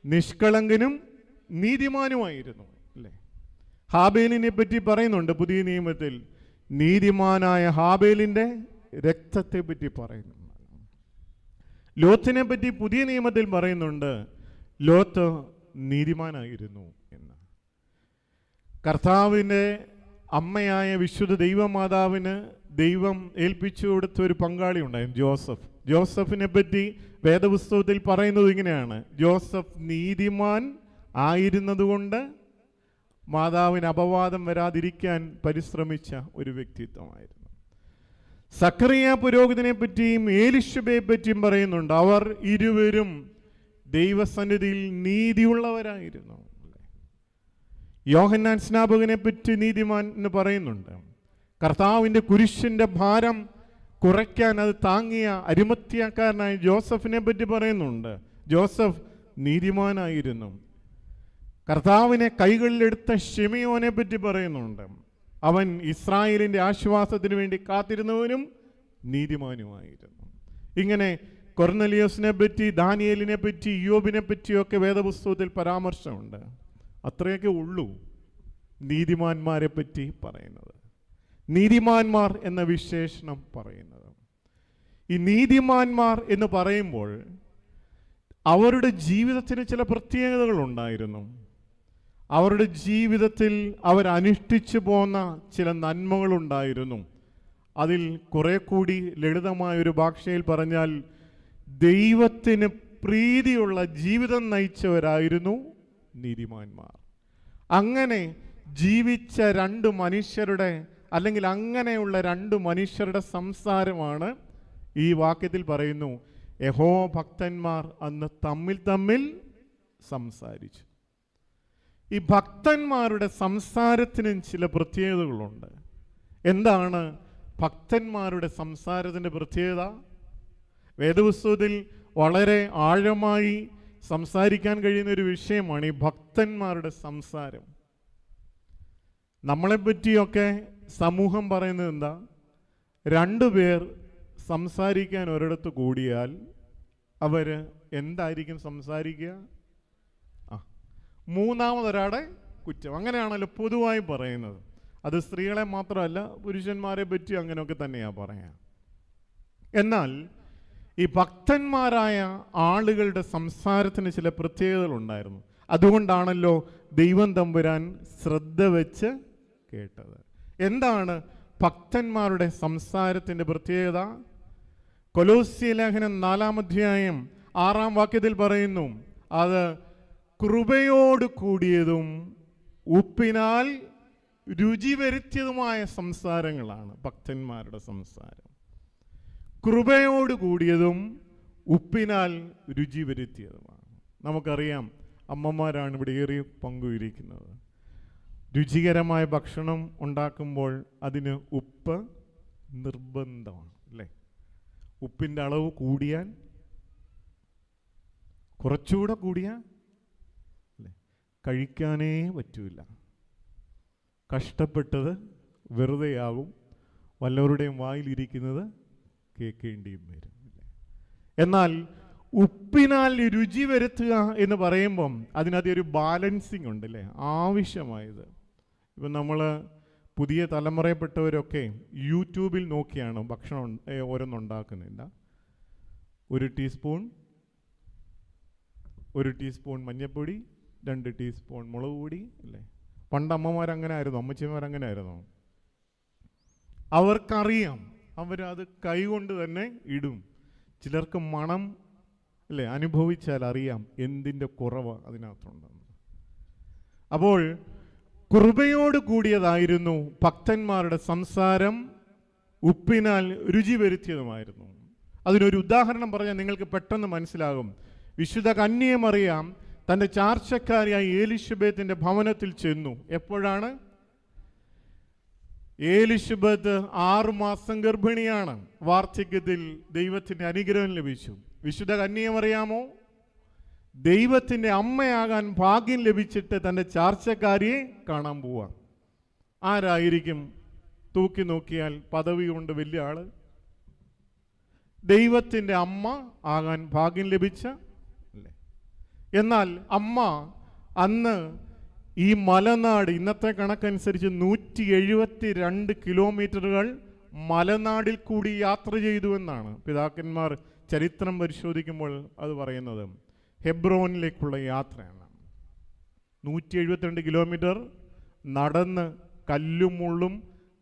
നിഷ്കളങ്കനും നീതിമാനുമായിരുന്നു. അല്ലേ? ഹാബേലിനെ പറ്റി പറയുന്നുണ്ട് പുതിയ നിയമത്തിൽ. നീതിമാനായ ഹാബേലിൻ്റെ രക്തത്തെ പറ്റി പറയുന്നു. ലോത്തിനെ പറ്റി പുതിയ നിയമത്തിൽ പറയുന്നുണ്ട്, ലോത്ത് നീതിമാനായിരുന്നു എന്ന്. കർത്താവിൻ്റെ അമ്മയായ വിശുദ്ധ ദൈവമാതാവിന് ദൈവം ഏൽപ്പിച്ചു കൊടുത്ത ഒരു പങ്കാളി ഉണ്ടായിരുന്നു, ജോസഫ്. ജോസഫിനെ പറ്റി വേദപുസ്തകത്തിൽ പറയുന്നത് ഇങ്ങനെയാണ്: ജോസഫ് നീതിമാൻ ആയിരുന്നതുകൊണ്ട് മാതാവിന് അപവാദം വരാതിരിക്കാൻ പരിശ്രമിച്ച ഒരു വ്യക്തിത്വമായിരുന്നു. സക്കറിയ പുരോഹിതനെ പറ്റിയും ഏലിശബയെ പറ്റിയും പറയുന്നുണ്ട്. അവർ ഇരുവരും ദൈവസന്നിധിയിൽ നീതിയുള്ളവരായിരുന്നു. യോഹന്നാൻ സ്നാപകനെ പറ്റി നീതിമാൻ എന്ന് പറയുന്നുണ്ട്. കർത്താവിൻ്റെ കുരിശിൻ്റെ ഭാരം കുറയ്ക്കാൻ അത് താങ്ങിയ അരിമത്യാക്കാരനായ ജോസഫിനെ പറ്റി പറയുന്നുണ്ട്. ജോസഫ് നീതിമാനായിരുന്നു. കർത്താവിനെ കൈകളിലെടുത്ത ശിമയോനെ പറ്റി പറയുന്നുണ്ട്. അവൻ ഇസ്രായേലിൻ്റെ ആശ്വാസത്തിന് വേണ്ടി കാത്തിരുന്നവനും നീതിമാനുമായിരുന്നു. ഇങ്ങനെ കൊർന്നലിയോസിനെ പറ്റി, ദാനിയേലിനെ പറ്റി, യോബിനെ പറ്റിയൊക്കെ വേദപുസ്തകത്തിൽ പരാമർശമുണ്ട്. അത്രയൊക്കെ ഉള്ളൂ നീതിമാന്മാരെ പറ്റി പറയുന്നത്, നീതിമാന്മാർ എന്ന വിശേഷണം പറയുന്നത്. ഈ നീതിമാന്മാർ എന്ന് പറയുമ്പോൾ അവരുടെ ജീവിതത്തിന് ചില പ്രത്യേകതകളുണ്ടായിരുന്നു. അവരുടെ ജീവിതത്തിൽ അവരനുഷ്ഠിച്ചു പോന്ന ചില നന്മകളുണ്ടായിരുന്നു. അതിൽ കുറെ കൂടി ലളിതമായൊരു ഭാഷയിൽ പറഞ്ഞാൽ ദൈവത്തിന് പ്രീതിയുള്ള ജീവിതം നയിച്ചവരായിരുന്നു നീതിമാന്മാർ. അങ്ങനെ ജീവിച്ച രണ്ട് മനുഷ്യരുടെ, അല്ലെങ്കിൽ അങ്ങനെയുള്ള രണ്ട് മനുഷ്യരുടെ സംസാരമാണ് ഈ വാക്യത്തിൽ പറയുന്നു. യഹോവ ഭക്തന്മാർ അന്ന് തമ്മിൽ സംസാരിച്ചു. ഈ ഭക്തന്മാരുടെ സംസാരത്തിനും ചില പ്രത്യേകതകളുണ്ട്. എന്താണ് ഭക്തന്മാരുടെ സംസാരത്തിൻ്റെ പ്രത്യേകത? വേദപുസ്തകത്തിൽ വളരെ ആഴമായി സംസാരിക്കാൻ കഴിയുന്ന ഒരു വിഷയമാണ് ഈ ഭക്തന്മാരുടെ സംസാരം. നമ്മളെപ്പറ്റിയൊക്കെ സമൂഹം പറയുന്നത് എന്താ? രണ്ടുപേർ സംസാരിക്കാൻ ഒരിടത്ത് കൂടിയാൽ അവർ എന്തായിരിക്കും സംസാരിക്കുക? മൂന്നാമതൊരാടെ കുറ്റം. അങ്ങനെയാണല്ലോ പൊതുവായി പറയുന്നത്. അത് സ്ത്രീകളെ മാത്രമല്ല, പുരുഷന്മാരെ പറ്റി അങ്ങനെയൊക്കെ തന്നെയാണ് പറയാം. എന്നാൽ ഈ ഭക്തന്മാരായ ആളുകളുടെ സംസാരത്തിന് ചില പ്രത്യേകതകളുണ്ടായിരുന്നു. അതുകൊണ്ടാണല്ലോ ദൈവം തമ്പുരാൻ ശ്രദ്ധ വെച്ച് കേട്ടത്. എന്താണ് ഭക്തന്മാരുടെ സംസാരത്തിൻ്റെ പ്രത്യേകത? കൊലോസ്യ ലേഖനം 4-ാം അധ്യായം 6-ാം വാക്യത്തിൽ പറയുന്നു, അത് കൃപയോട് കൂടിയതും ഉപ്പിനാൽ രുചി വരുത്തിയതുമായ സംസാരങ്ങളാണ് ഭക്തന്മാരുടെ സംസാരം. കൃപയോട് കൂടിയതും ഉപ്പിനാൽ രുചി വരുത്തിയതുമാണ്. നമുക്കറിയാം, അമ്മമാരാണ് ഇവിടെ ഏറെ പങ്കുവഹിക്കുന്നത്. രുചികരമായ ഭക്ഷണം ഉണ്ടാക്കുമ്പോൾ അതിന് ഉപ്പ് നിർബന്ധമാണ്, അല്ലേ? ഉപ്പിൻ്റെ അളവ് കൂടിയാൽ, കുറച്ചുകൂടെ കൂടിയാൽ അല്ലേ, കഴിക്കാനേ പറ്റൂല. കഷ്ടപ്പെട്ടത് വെറുതെയാകും, വല്ലവരുടെയും വായിലിരിക്കുന്നത് കേൾക്കേണ്ടിയും വരും. എന്നാൽ ഉപ്പിനാൽ രുചി വരുത്തുക എന്ന് പറയുമ്പം അതിനകത്തൊരു ബാലൻസിങ് ഉണ്ട്, അല്ലേ? ആവശ്യമായത്. ഇപ്പം നമ്മൾ പുതിയ തലമുറയിൽപ്പെട്ടവരൊക്കെ യൂട്യൂബിൽ നോക്കിയാണ് ഭക്ഷണം ഓരോന്നുണ്ടാക്കുന്നില്ല. 1 ടീസ്പൂൺ മഞ്ഞൾപ്പൊടി, 2 ടീസ്പൂൺ മുളക് പൊടി, അല്ലേ? പണ്ട് അമ്മമാരങ്ങനെ ആയിരുന്നു, അമ്മച്ചിമാരങ്ങനെ ആയിരുന്നു. അവർക്കറിയാം, അവരത് കൈകൊണ്ട് തന്നെ ഇടും. ചിലർക്ക് മണം, അല്ലേ, അനുഭവിച്ചാൽ അറിയാം എന്തിൻ്റെ കുറവ് അതിനകത്തുണ്ടെന്ന്. അപ്പോൾ കൃപയോട് കൂടിയതായിരുന്നു ഭക്തന്മാരുടെ സംസാരം, ഉപ്പിനാൽ രുചി വരുത്തിയതുമായിരുന്നു. അതിനൊരു ഉദാഹരണം പറഞ്ഞാൽ നിങ്ങൾക്ക് പെട്ടെന്ന് മനസ്സിലാകും. വിശുദ്ധ കന്യകമറിയാം തൻ്റെ ചാർച്ചക്കാരിയായ എലിശബത്തിൻ്റെ ഭവനത്തിൽ ചെന്നു. എപ്പോഴാണ്? എലിശബത്ത് 6 മാസം ഗർഭിണിയാണ്. വാർദ്ധക്യത്തിൽ ദൈവത്തിൻ്റെ അനുഗ്രഹം ലഭിച്ചു. വിശുദ്ധ കന്യകമറിയാമോ ദൈവത്തിൻ്റെ അമ്മയാകാൻ ഭാഗ്യം ലഭിച്ചിട്ട് തൻ്റെ ചാർച്ചക്കാരിയെ കാണാൻ പോവാം. ആരായിരിക്കും? തൂക്കി നോക്കിയാൽ പദവി കൊണ്ട് വലിയ ആള്, ദൈവത്തിൻ്റെ അമ്മ ആകാൻ ഭാഗ്യം ലഭിച്ച, അല്ലേ? എന്നാൽ അമ്മ അന്ന് ഈ മലനാട്, ഇന്നത്തെ കണക്കനുസരിച്ച് 172 കിലോമീറ്ററുകൾ മലനാടിൽ കൂടി യാത്ര ചെയ്തു എന്നാണ് പിതാക്കന്മാർ ചരിത്രം പരിശോധിക്കുമ്പോൾ അത് പറയുന്നത്. ഹെബ്രോനിലേക്കുള്ള യാത്രയാണ്. 172 കിലോമീറ്റർ നടന്ന് കല്ലും മുള്ളും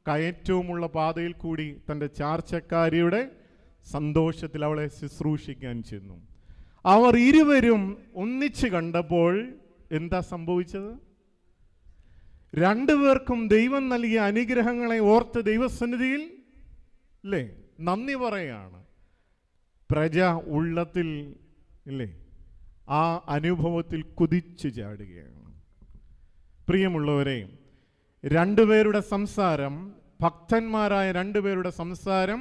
കയറ്റവുമുള്ള പാതയിൽ കൂടി തൻ്റെ ചാർച്ചക്കാരിയുടെ സന്തോഷത്തിൽ അവളെ ശുശ്രൂഷിക്കാൻ ചെന്നു. അവർ ഇരുവരും ഒന്നിച്ച് കണ്ടപ്പോൾ എന്താ സംഭവിച്ചത്? രണ്ടുപേർക്കും ദൈവം നൽകിയ അനുഗ്രഹങ്ങളെ ഓർത്ത് ദൈവസന്നിധിയിൽ, അല്ലേ, നന്ദി പറയാണ്. പ്രജ ഉള്ളത്തിൽ, ഇല്ലേ, ആ അനുഭവത്തിൽ കുതിച്ചു ചാടുകയാണ്. പ്രിയമുള്ളവരെ, രണ്ടുപേരുടെ സംസാരം, ഭക്തന്മാരായ രണ്ടുപേരുടെ സംസാരം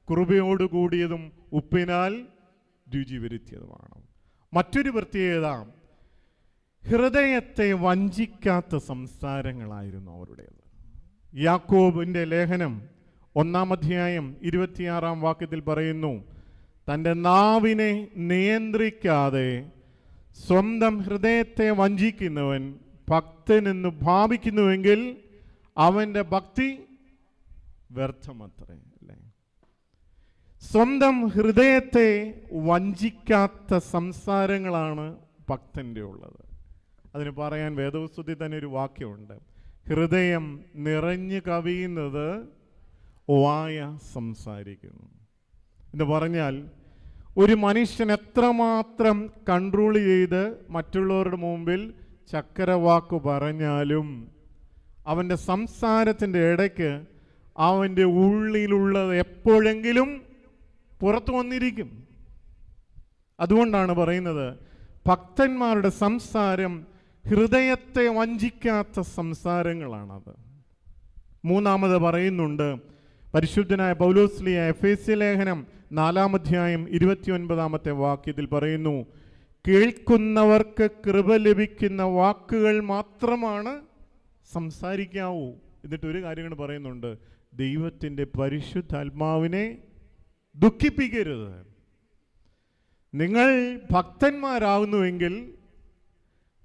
കൃപയോടുകൂടിയതും ഉപ്പിനാൽ രുചി വരുത്തിയതുമാണ്. മറ്റൊരു പ്രത്യേകത, ഹൃദയത്തെ വഞ്ചിക്കാത്ത സംസാരങ്ങളായിരുന്നു അവരുടേത്. യാക്കോബിൻ്റെ ലേഖനം 1-ാം അധ്യായം 26-ാം വാക്യത്തിൽ പറയുന്നു, തൻ്റെ നാവിനെ നിയന്ത്രിക്കാതെ സ്വന്തം ഹൃദയത്തെ വഞ്ചിക്കുന്നവൻ ഭക്തനെന്ന് ഭാവിക്കുന്നുവെങ്കിൽ അവൻ്റെ ഭക്തി വ്യർത്ഥമത്രേ, അല്ലേ? സ്വന്തം ഹൃദയത്തെ വഞ്ചിക്കാത്ത സംസാരങ്ങളാണ് ഭക്തൻ്റെ ഉള്ളത്. അതിന് പറയാൻ വേദപുസ്തകത്തിൽ തന്നെ ഒരു വാക്യമുണ്ട്, ഹൃദയം നിറഞ്ഞു കവിയുന്നത് വായ സംസാരിക്കുന്നു എന്ന് പറഞ്ഞാൽ, ഒരു മനുഷ്യൻ എത്രമാത്രം കൺട്രോൾ ചെയ്ത് മറ്റുള്ളവരുടെ മുമ്പിൽ ചക്കരവാക്ക് പറഞ്ഞാലും അവൻ്റെ സംസാരത്തിൻ്റെ ഇടയ്ക്ക് അവൻ്റെ ഉള്ളിലുള്ളത് എപ്പോഴെങ്കിലും പുറത്തു വന്നിരിക്കും. അതുകൊണ്ടാണ് പറയുന്നത്, ഭക്തന്മാരുടെ സംസാരം ഹൃദയത്തെ വഞ്ചിക്കാത്ത സംസാരങ്ങളാണത്. മൂന്നാമത് പറയുന്നുണ്ട്, പരിശുദ്ധനായ പൗലോസ്ലീഹ എഫേസ്യ ലേഖനം 4-ാം അധ്യായം 29-ാമത്തെ വാക്യത്തിൽ പറയുന്നു, കേൾക്കുന്നവർക്ക് കൃപ ലഭിക്കുന്ന വാക്കുകൾ മാത്രമാണ് സംസാരിക്കാവൂ. എന്നിട്ട് ഒരു കാര്യം കൂടെ പറയുന്നുണ്ട്, ദൈവത്തിൻ്റെ പരിശുദ്ധാത്മാവിനെ ദുഃഖിപ്പിക്കരുത്. നിങ്ങൾ ഭക്തന്മാരാകുന്നുവെങ്കിൽ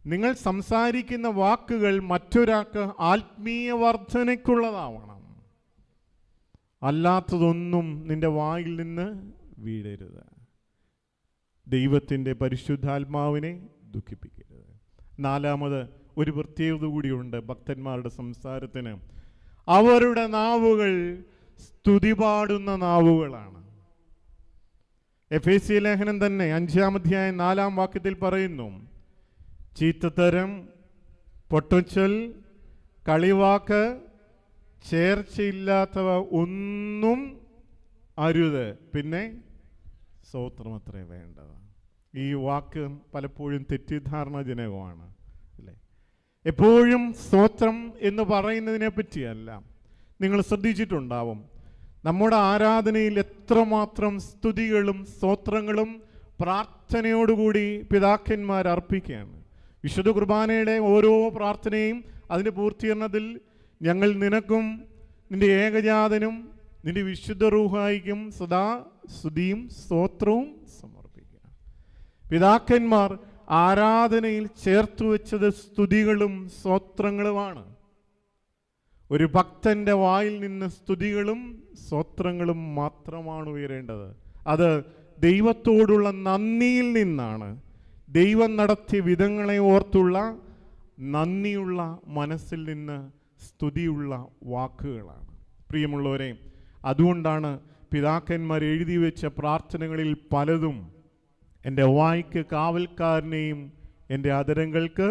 നിങ്ങൾ സംസാരിക്കുന്ന വാക്കുകൾ മറ്റൊരാൾക്ക് ആത്മീയ വർധനയ്ക്കുള്ളതാവണം. അല്ലാത്തതൊന്നും നിന്റെ വായിൽ നിന്ന് വീഴരുത്. ദൈവത്തിൻ്റെ പരിശുദ്ധാത്മാവിനെ ദുഃഖിപ്പിക്കരുത്. നാലാമത് ഒരു പ്രത്യേകത കൂടിയുണ്ട് ഭക്തന്മാരുടെ സംസാരത്തിന്, അവരുടെ നാവുകൾ സ്തുതി പാടുന്ന നാവുകളാണ്. എഫേസ്യ ലേഖനം തന്നെ 5-ാം അധ്യായം 4-ാം വാക്യത്തിൽ പറയുന്നു, ചീത്തത്തരം, പൊട്ടച്ചൊൽ, കളിവാക്ക്, ചേർച്ചയില്ലാത്തവ ഒന്നും അരുത്, പിന്നെ സ്തോത്രമത്രേ വേണ്ടത്. ഈ വാക്ക് പലപ്പോഴും തെറ്റിദ്ധാരണജനകമാണ് അല്ലേ? എപ്പോഴും സ്തോത്രം എന്ന് പറയുന്നതിനെ പറ്റിയല്ല. നിങ്ങൾ ശ്രദ്ധിച്ചിട്ടുണ്ടാവും, നമ്മുടെ ആരാധനയിൽ എത്രമാത്രം സ്തുതികളും സ്തോത്രങ്ങളും പ്രാർത്ഥനയോടുകൂടി പിതാക്കന്മാർ അർപ്പിക്കുകയാണ്. വിശുദ്ധ കുർബാനയുടെ ഓരോ പ്രാർത്ഥനയും അതിൻ്റെ പൂർത്തീകരണത്തിൽ ഞങ്ങൾ നിനക്കും നിന്റെ ഏകജാതനും നിന്റെ വിശുദ്ധ റൂഹായിക്കും സദാ സ്തുതിയും സ്തോത്രവും സമർപ്പിക്കുക. പിതാക്കന്മാർ ആരാധനയിൽ ചേർത്തു വെച്ചത് സ്തുതികളും സ്തോത്രങ്ങളുമാണ്. ഒരു ഭക്തന്റെ വായിൽ നിന്ന് സ്തുതികളും സ്തോത്രങ്ങളും മാത്രമാണ് ഉയരേണ്ടത്. അത് ദൈവത്തോടുള്ള നന്ദിയിൽ നിന്നാണ്. ദൈവം നടത്തിയ വിധങ്ങളെ ഓർത്തുള്ള നന്ദിയുള്ള മനസ്സിൽ നിന്ന് സ്തുതിയുള്ള വാക്കുകളാണ്. പ്രിയമുള്ളവരെ, അതുകൊണ്ടാണ് പിതാക്കന്മാർ എഴുതി വെച്ച പ്രാർത്ഥനകളിൽ പലതും എൻ്റെ വായ്ക്ക് കാവൽക്കാരനെയും എൻ്റെ അധരങ്ങൾക്ക്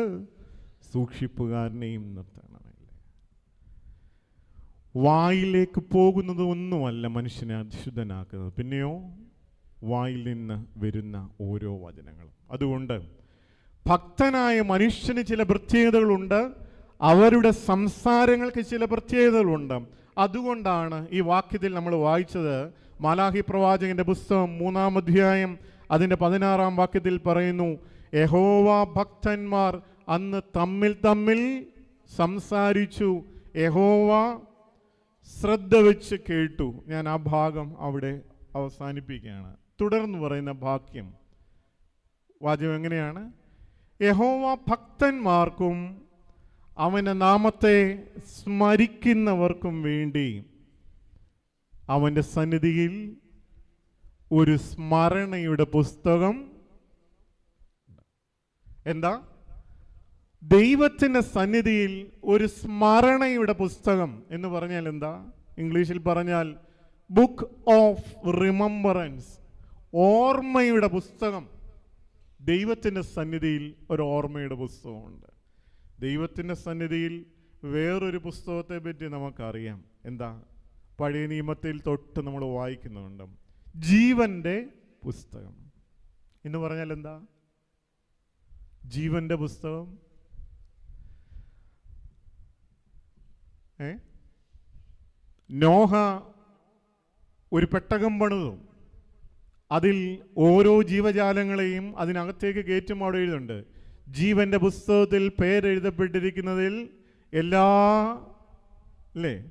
സൂക്ഷിപ്പുകാരനെയും നിർത്തണമല്ലേ. വായിലേക്ക് പോകുന്നത് ഒന്നുമല്ല മനുഷ്യനെ അശുദ്ധനാക്കുന്നത്, പിന്നെയോ വായിൽ നിന്ന് വരുന്ന ഓരോ വചനങ്ങളും. അതുകൊണ്ട് ഭക്തനായ മനുഷ്യന് ചില പ്രത്യേകതകളുണ്ട്, അവരുടെ സംസാരങ്ങൾക്ക് ചില പ്രത്യേകതകളുണ്ട്. അതുകൊണ്ടാണ് ഈ വാക്യത്തിൽ നമ്മൾ വായിച്ചത്, മാലാഖി പ്രവാചകന്റെ പുസ്തകം 3-ാം അധ്യായം അതിൻ്റെ 16-ാം വാക്യത്തിൽ പറയുന്നു, യഹോവ ഭക്തന്മാർ അന്ന് തമ്മിൽ തമ്മിൽ സംസാരിച്ചു, യഹോവ ശ്രദ്ധ വെച്ച് കേട്ടു. ഞാൻ ആ ഭാഗം അവിടെ അവസാനിപ്പിക്കുകയാണ്. തുടർന്ന് പറയുന്ന വാചകം എങ്ങനെയാണ്? യഹോവ ഭക്തന്മാർക്കും അവൻ്റെ നാമത്തെ സ്മരിക്കുന്നവർക്കും വേണ്ടി അവൻ്റെ സന്നിധിയിൽ ഒരു സ്മരണയുടെ പുസ്തകം. എന്താ? ദൈവത്തിൻ്റെ സന്നിധിയിൽ ഒരു സ്മരണയുടെ പുസ്തകം എന്ന് പറഞ്ഞാൽ എന്താ? ഇംഗ്ലീഷിൽ പറഞ്ഞാൽ ബുക്ക് ഓഫ് റിമംബറൻസ്, ഓർമ്മയുടെ പുസ്തകം. ദൈവത്തിൻ്റെ സന്നിധിയിൽ ഒരു ഓർമ്മയുടെ പുസ്തകമുണ്ട്. ദൈവത്തിൻ്റെ സന്നിധിയിൽ വേറൊരു പുസ്തകത്തെ പറ്റി നമുക്കറിയാം. എന്താ? പഴയ നിയമത്തിൽ തൊട്ട് നമ്മൾ വായിക്കുന്നുണ്ട്, ജീവന്റെ പുസ്തകം എന്ന് പറഞ്ഞാൽ എന്താ? ജീവന്റെ പുസ്തകം. നോഹ ഒരു പെട്ടകം പണിതു, അതിൽ ഓരോ ജീവജാലങ്ങളെയും അതിനകത്തേക്ക് കയറ്റും. അവിടെ എഴുതുന്നുണ്ട്, ജീവന്റെ പുസ്തകത്തിൽ പേരെഴുതപ്പെട്ടിരിക്കുന്നതിൽ എല്ലാ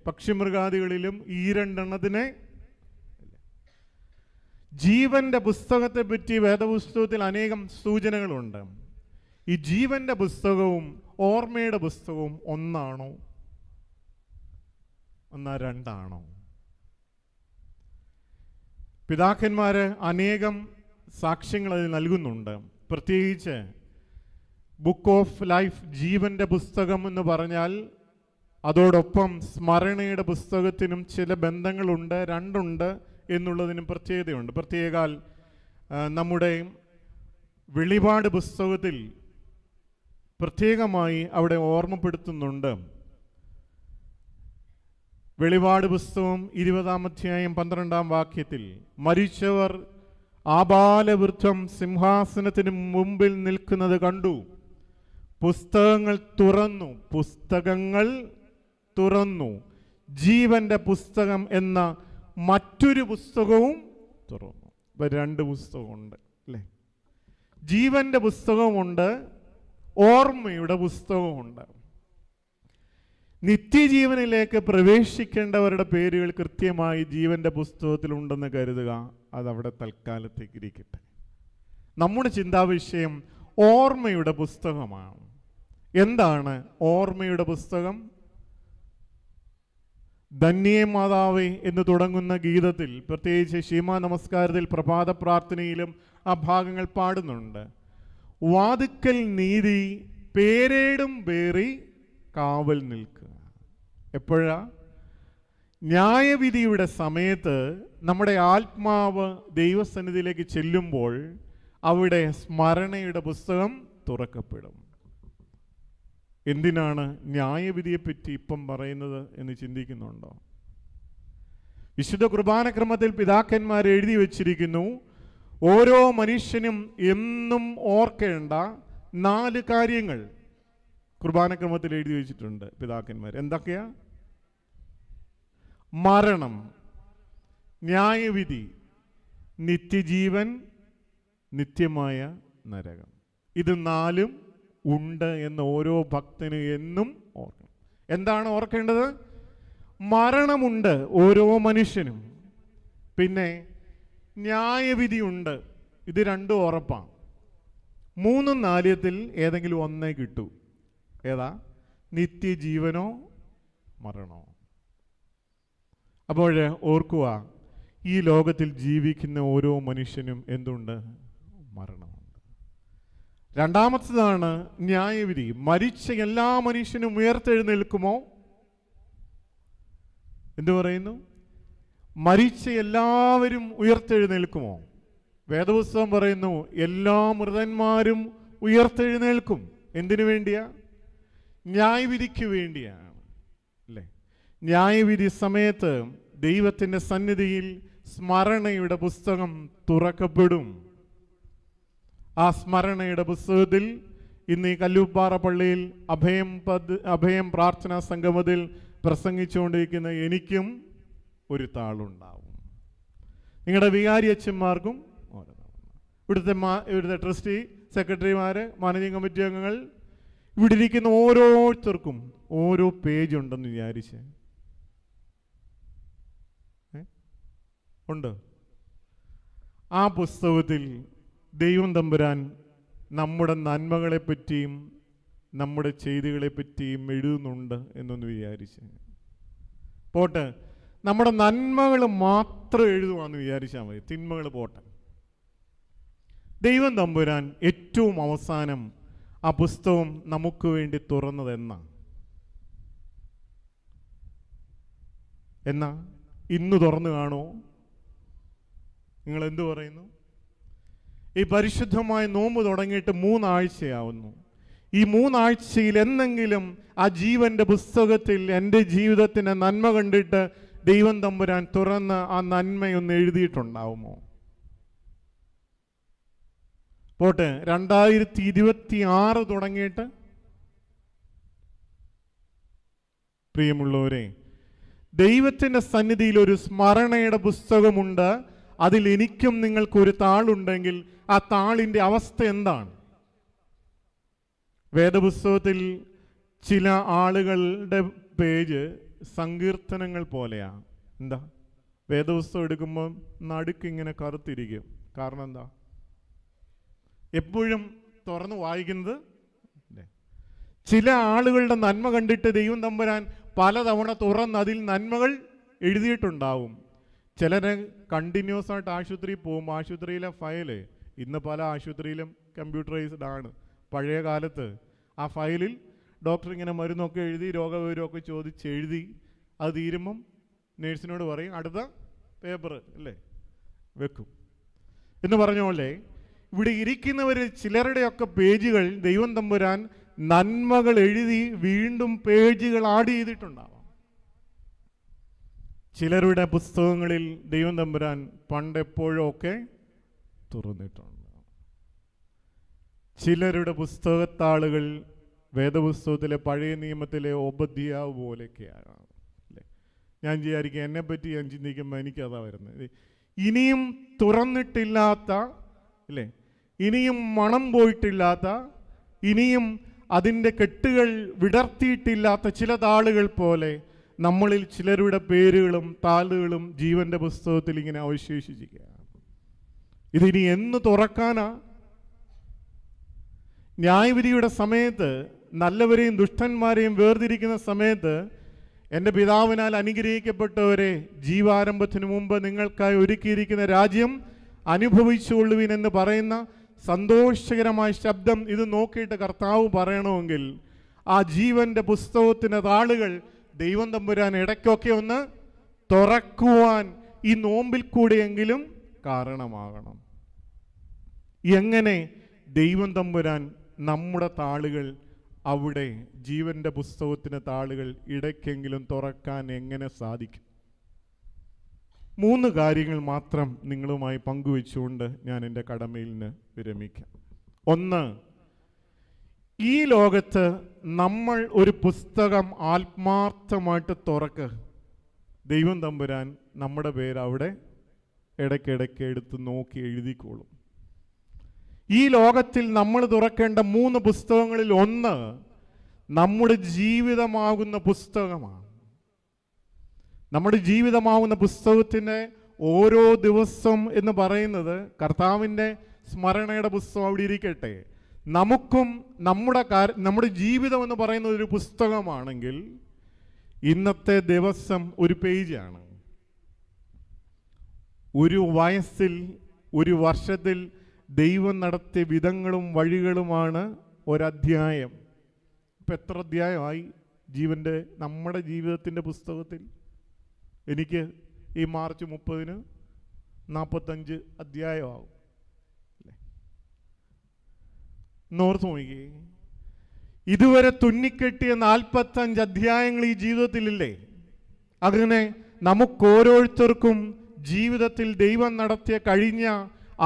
പക്ഷിമൃഗാദികളിലും ഈ 2 എണ്ണത്തിനെ. ജീവന്റെ പുസ്തകത്തെ പറ്റി വേദപുസ്തകത്തിൽ അനേകം സൂചനകളുണ്ട്. ഈ ജീവന്റെ പുസ്തകവും ഓർമ്മയുടെ പുസ്തകവും ഒന്നാണോ? ഒന്നാ 2 ആണോ? പിതാക്കന്മാര് അനേകം സാക്ഷ്യങ്ങൾ അതിൽ നൽകുന്നുണ്ട്. പ്രത്യേകിച്ച് ബുക്ക് ഓഫ് ലൈഫ്, ജീവന്റെ പുസ്തകം എന്ന് പറഞ്ഞാൽ അതോടൊപ്പം സ്മരണയുടെ പുസ്തകത്തിനും ചില ബന്ധങ്ങളുണ്ട്, 2 ഉണ്ട് എന്നുള്ളതിനും പ്രത്യേകതയുണ്ട്. പ്രത്യേകാൽ നമ്മുടെ വെളിപാട് പുസ്തകത്തിൽ പ്രത്യേകമായി അവിടെ ഓർമ്മപ്പെടുത്തുന്നുണ്ട്. വെളിപാട് പുസ്തകം 20-ാം അധ്യായം 12-ാം വാക്യത്തിൽ, മരിച്ചവർ ആബാലവൃദ്ധം സിംഹാസനത്തിന് മുമ്പിൽ നിൽക്കുന്നത് കണ്ടു, പുസ്തകങ്ങൾ തുറന്നു, ജീവന്റെ പുസ്തകം എന്ന മറ്റൊരു പുസ്തകവും തുറന്നു. 2 പുസ്തകമുണ്ട് അല്ലേ? ജീവന്റെ പുസ്തകമുണ്ട്, ഓർമ്മയുടെ പുസ്തകമുണ്ട്. നിത്യജീവനിലേക്ക് പ്രവേശിക്കേണ്ടവരുടെ പേരുകൾ കൃത്യമായി ജീവന്റെ പുസ്തകത്തിലുണ്ടെന്ന് കരുതുക. അതവിടെ തൽക്കാലത്തേക്ക് ഇരിക്കട്ടെ. നമ്മുടെ ചിന്താവിഷയം ഓർമ്മയുടെ പുസ്തകമാണ്. എന്താണ് ഓർമ്മയുടെ പുസ്തകം? ധന്യേ മാതാവേ എന്ന് തുടങ്ങുന്ന ഗീതത്തിൽ, പ്രത്യേകിച്ച് ശീമാ നമസ്കാരത്തിൽ പ്രഭാത പ്രാർത്ഥനയിലും ആ ഭാഗങ്ങൾ പാടുന്നുണ്ട്. വാതുക്കൽ നീതി പേരേടും പേറി കാവൽ നിൽക്കുക. എപ്പോഴാ? ന്യായവിധിയുടെ സമയത്ത് നമ്മുടെ ആത്മാവ് ദൈവസന്നിധിയിലേക്ക് ചെല്ലുമ്പോൾ അവിടെ സ്മരണയുടെ പുസ്തകം തുറക്കപ്പെടും. എന്തിനാണ് ന്യായവിധിയെപ്പറ്റി ഇപ്പം പറയുന്നത് എന്ന് ചിന്തിക്കുന്നുണ്ടോ? വിശുദ്ധ കുർബാനക്രമത്തിൽ പിതാക്കന്മാർ എഴുതി വച്ചിരിക്കുന്നു, ഓരോ മനുഷ്യനും എന്നും ഓർക്കേണ്ട 4 കാര്യങ്ങൾ കുർബാനക്രമത്തിൽ എഴുതി വെച്ചിട്ടുണ്ട് പിതാക്കന്മാർ. എന്തൊക്കെയാ? മരണം, ന്യായവിധി, നിത്യജീവൻ, നിത്യമായ നരകം. ഇത് 4 ഉണ്ട് എന്ന് ഓരോ ഭക്തനും എന്നും ഓർക്കണം. എന്താണ് ഓർക്കേണ്ടത്? മരണമുണ്ട് ഓരോ മനുഷ്യനും, പിന്നെ ന്യായവിധിയുണ്ട്. ഇത് 2 ഉറപ്പാണ്. 3 4 ഏതെങ്കിലും ഒന്നേ കിട്ടൂ. ഏതാ? നിത്യജീവനോ മരണോ. അപ്പോൾ ഓർക്കുക, ഈ ലോകത്തിൽ ജീവിക്കുന്ന ഓരോ മനുഷ്യനും എന്തുണ്ട്? മരണമുണ്ട്. രണ്ടാമത്തേതാണ് ന്യായവിധി. മരിച്ച എല്ലാ മനുഷ്യനും ഉയർത്തെഴുന്നേൽക്കുമോ? എന്തു പറയുന്നു? മരിച്ച എല്ലാവരും ഉയർത്തെഴുന്നേൽക്കുമോ? വേദപുസ്തകം പറയുന്നു എല്ലാ മൃതന്മാരും ഉയർത്തെഴുന്നേൽക്കും. എന്തിനു വേണ്ടിയാ? ന്യായവിധിക്ക് വേണ്ടിയാണ്, അല്ലേ? ന്യായവിധി സമയത്ത് ദൈവത്തിൻ്റെ സന്നിധിയിൽ സ്മരണയുടെ പുസ്തകം തുറക്കപ്പെടും. ആ സ്മരണയുടെ പുസ്തകത്തിൽ ഇന്ന് ഈ കല്ലൂപ്പാറ പള്ളിയിൽ അഭയം പ്രാർത്ഥനാ സംഗമത്തിൽ പ്രസംഗിച്ചുകൊണ്ടിരിക്കുന്ന എനിക്കും ഒരു താളുണ്ടാവും. നിങ്ങളുടെ വികാരി അച്ഛന്മാർക്കും ഇവിടുത്തെ ട്രസ്റ്റി, സെക്രട്ടറിമാർ, മാനേജിംഗ് കമ്മിറ്റി അംഗങ്ങൾ, ഇവിടെ ഇരിക്കുന്ന ഓരോരുത്തർക്കും ഓരോ പേജ് ഉണ്ടെന്ന് വിചാരിച്ച് ഉണ്ട്. ആ പുസ്തകത്തിൽ ദൈവം തമ്പുരാൻ നമ്മുടെ നന്മകളെപ്പറ്റിയും നമ്മുടെ ചെയ്തികളെപ്പറ്റിയും എഴുതുന്നുണ്ട് എന്നൊന്ന് വിചാരിച്ച് പോട്ടെ. നമ്മുടെ നന്മകൾ മാത്രം എഴുതുവാന്ന് വിചാരിച്ചാൽ മതി, തിന്മകൾ പോട്ടെ. ദൈവം തമ്പുരാൻ ഏറ്റവും അവസാനം ആ പുസ്തകം നമുക്ക് വേണ്ടി തുറന്നത് എന്നാ ഇന്ന് തുറന്നു കാണുമോ? നിങ്ങൾ എന്തു പറയുന്നു? ഈ പരിശുദ്ധമായ നോമ്പ് തുടങ്ങിയിട്ട് 3 ആഴ്ചയാവുന്നു. ഈ 3 ആഴ്ചയിൽ എന്തെങ്കിലും ആ ജീവന്റെ പുസ്തകത്തിൽ എൻ്റെ ജീവിതത്തിൻ്റെ നന്മ കണ്ടിട്ട് ദൈവം തമ്പുരാൻ തുറന്ന് ആ നന്മയൊന്ന് എഴുതിയിട്ടുണ്ടാവുമോ? പോട്ടെ, 2026 തുടങ്ങിയിട്ട് പ്രിയമുള്ളവരെ, ദൈവത്തിൻ്റെ സന്നിധിയിൽ ഒരു സ്മരണയുടെ പുസ്തകമുണ്ട്. അതിൽ എനിക്കും നിങ്ങൾക്കൊരു താളുണ്ടെങ്കിൽ ആ താളിൻ്റെ അവസ്ഥ എന്താണ്? വേദപുസ്തകത്തിൽ ചില ആളുകളുടെ പേജ് സങ്കീർത്തനങ്ങൾ പോലെയാ. എന്താ? വേദപുസ്തകം എടുക്കുമ്പോൾ നടുക്കിങ്ങനെ കറുത്തിരിക്കും. കാരണം എന്താ? എപ്പോഴും തുറന്ന് വായിക്കുന്നത്. ചില ആളുകളുടെ നന്മ കണ്ടിട്ട് ദൈവം തമ്പുരാൻ പലതവണ തുറന്ന് അതിൽ നന്മകൾ എഴുതിയിട്ടുണ്ടാവും. ചിലര് കണ്ടിന്യൂസ് ആയിട്ട് ആശുപത്രിയിൽ പോകും. ആശുപത്രിയിലെ ഫയല് ഇന്ന് പല ആശുപത്രിയിലും കമ്പ്യൂട്ടറൈസ്ഡ് ആണ്. പഴയ കാലത്ത് ആ ഫയലിൽ ഡോക്ടർ ഇങ്ങനെ മരുന്നൊക്കെ എഴുതി രോഗവിവരമൊക്കെ ചോദിച്ചെഴുതി അത് തീരുമ്പം നേഴ്സിനോട് പറയും അടുത്ത പേപ്പർ അല്ലേ വെക്കും എന്ന് പറഞ്ഞ പോലെ ഇവിടെ ഇരിക്കുന്നവർ ചിലരുടെയൊക്കെ പേജുകൾ ദൈവം തമ്പുരാൻ നന്മകൾ എഴുതി വീണ്ടും പേജുകൾ ആഡ് ചെയ്തിട്ടുണ്ടാവാം. ചിലരുടെ പുസ്തകങ്ങളിൽ ദൈവം തമ്പുരാൻ പണ്ടെപ്പോഴും ഒക്കെ തുറന്നിട്ടുണ്ട്. ചിലരുടെ പുസ്തകത്താളുകൾ വേദപുസ്തകത്തിലെ പഴയ നിയമത്തിലെ ഓബദ്യാവ് പോലെയൊക്കെയാണ് അല്ലേ. ഞാൻ വിചാരിക്കും എന്നെപ്പറ്റി ഞാൻ ചിന്തിക്കുമ്പോൾ എനിക്കതാ വരുന്നത്. ഇനിയും തുറന്നിട്ടില്ലാത്ത അല്ലേ, ഇനിയും മണം പോയിട്ടില്ലാത്ത, ഇനിയും അതിൻ്റെ കെട്ടുകൾ വിടർത്തിയിട്ടില്ലാത്ത ചില താളുകൾ പോലെ നമ്മളിൽ ചിലരുടെ പേരുകളും താളുകളും ജീവന്റെ പുസ്തകത്തിൽ ഇങ്ങനെ അവശേഷിച്ചിരിക്കുകയാണ്. ഇതിനി എന്ന് തുറക്കാനാ? ന്യായവിധിയുടെ സമയത്ത് നല്ലവരെയും ദുഷ്ടന്മാരെയും വേർതിരിക്കുന്ന സമയത്ത് എൻ്റെ പിതാവിനാൽ അനുഗ്രഹിക്കപ്പെട്ടവരെ, ജീവാരംഭത്തിനു മുമ്പ് നിങ്ങൾക്കായി ഒരുക്കിയിരിക്കുന്ന രാജ്യം അനുഭവിച്ചുകൊള്ളുവിൻ എന്ന് പറയുന്ന സന്തോഷകരമായ ശബ്ദം ഇത് നോക്കിയിട്ട് കർത്താവ് പറയണമെങ്കിൽ ആ ജീവന്റെ പുസ്തകത്തിൻ്റെ താളുകൾ ദൈവം തമ്പുരാൻ ഇടയ്ക്കൊക്കെ ഒന്ന് തുറക്കുവാൻ ഈ നോമ്പിൽ കൂടെയെങ്കിലും കാരണമാകണം. എങ്ങനെ ദൈവം തമ്പുരാൻ നമ്മുടെ താളുകൾ, അവിടെ ജീവന്റെ പുസ്തകത്തിന് താളുകൾ ഇടയ്ക്കെങ്കിലും തുറക്കാൻ എങ്ങനെ സാധിക്കും? 3 കാര്യങ്ങൾ മാത്രം നിങ്ങളുമായി പങ്കുവെച്ചുകൊണ്ട് ഞാൻ എൻ്റെ കടമയിൽ നിന്ന് വിരമിക്കാം. 1, ഈ ലോകത്ത് നമ്മൾ ഒരു പുസ്തകം ആത്മാർത്ഥമായിട്ട് തുറക്കുക, ദൈവം തമ്പുരാൻ നമ്മുടെ പേര് അവിടെ ഇടയ്ക്കിടയ്ക്ക് എടുത്ത് നോക്കി എഴുതിക്കോളും. ഈ ലോകത്തിൽ നമ്മൾ തുറക്കേണ്ട 3 പുസ്തകങ്ങളിൽ 1 നമ്മുടെ ജീവിതമാകുന്ന പുസ്തകമാണ്. നമ്മുടെ ജീവിതമാകുന്ന പുസ്തകത്തിൻ്റെ ഓരോ ദിവസം എന്ന് പറയുന്നത് കർത്താവിൻ്റെ സ്മരണയുടെ പുസ്തകം അവിടെ ഇരിക്കട്ടെ. നമുക്കും നമ്മുടെ ജീവിതം എന്ന് പറയുന്നത് ഒരു പുസ്തകമാണെങ്കിൽ ഇന്നത്തെ ദിവസം ഒരു പേജാണ്. ഒരു വയസ്സിൽ, ഒരു വർഷത്തിൽ ദൈവം നടത്തിയ വിധങ്ങളും വഴികളുമാണ് ഒരധ്യായം. ഇപ്പം എത്ര അധ്യായമായി നമ്മുടെ ജീവിതത്തിൻ്റെ പുസ്തകത്തിൽ? എനിക്ക് ഈ മാർച്ച് 30-ന് 45 അധ്യായമാവും അല്ലേ? നോർത്ത് നോക്കി, ഇതുവരെ തുന്നിക്കെട്ടിയ 45 അധ്യായങ്ങൾ ഈ ജീവിതത്തിലില്ലേ? അങ്ങനെ നമുക്കോരോരുത്തർക്കും ജീവിതത്തിൽ ദൈവം നടത്തിയ കഴിഞ്ഞ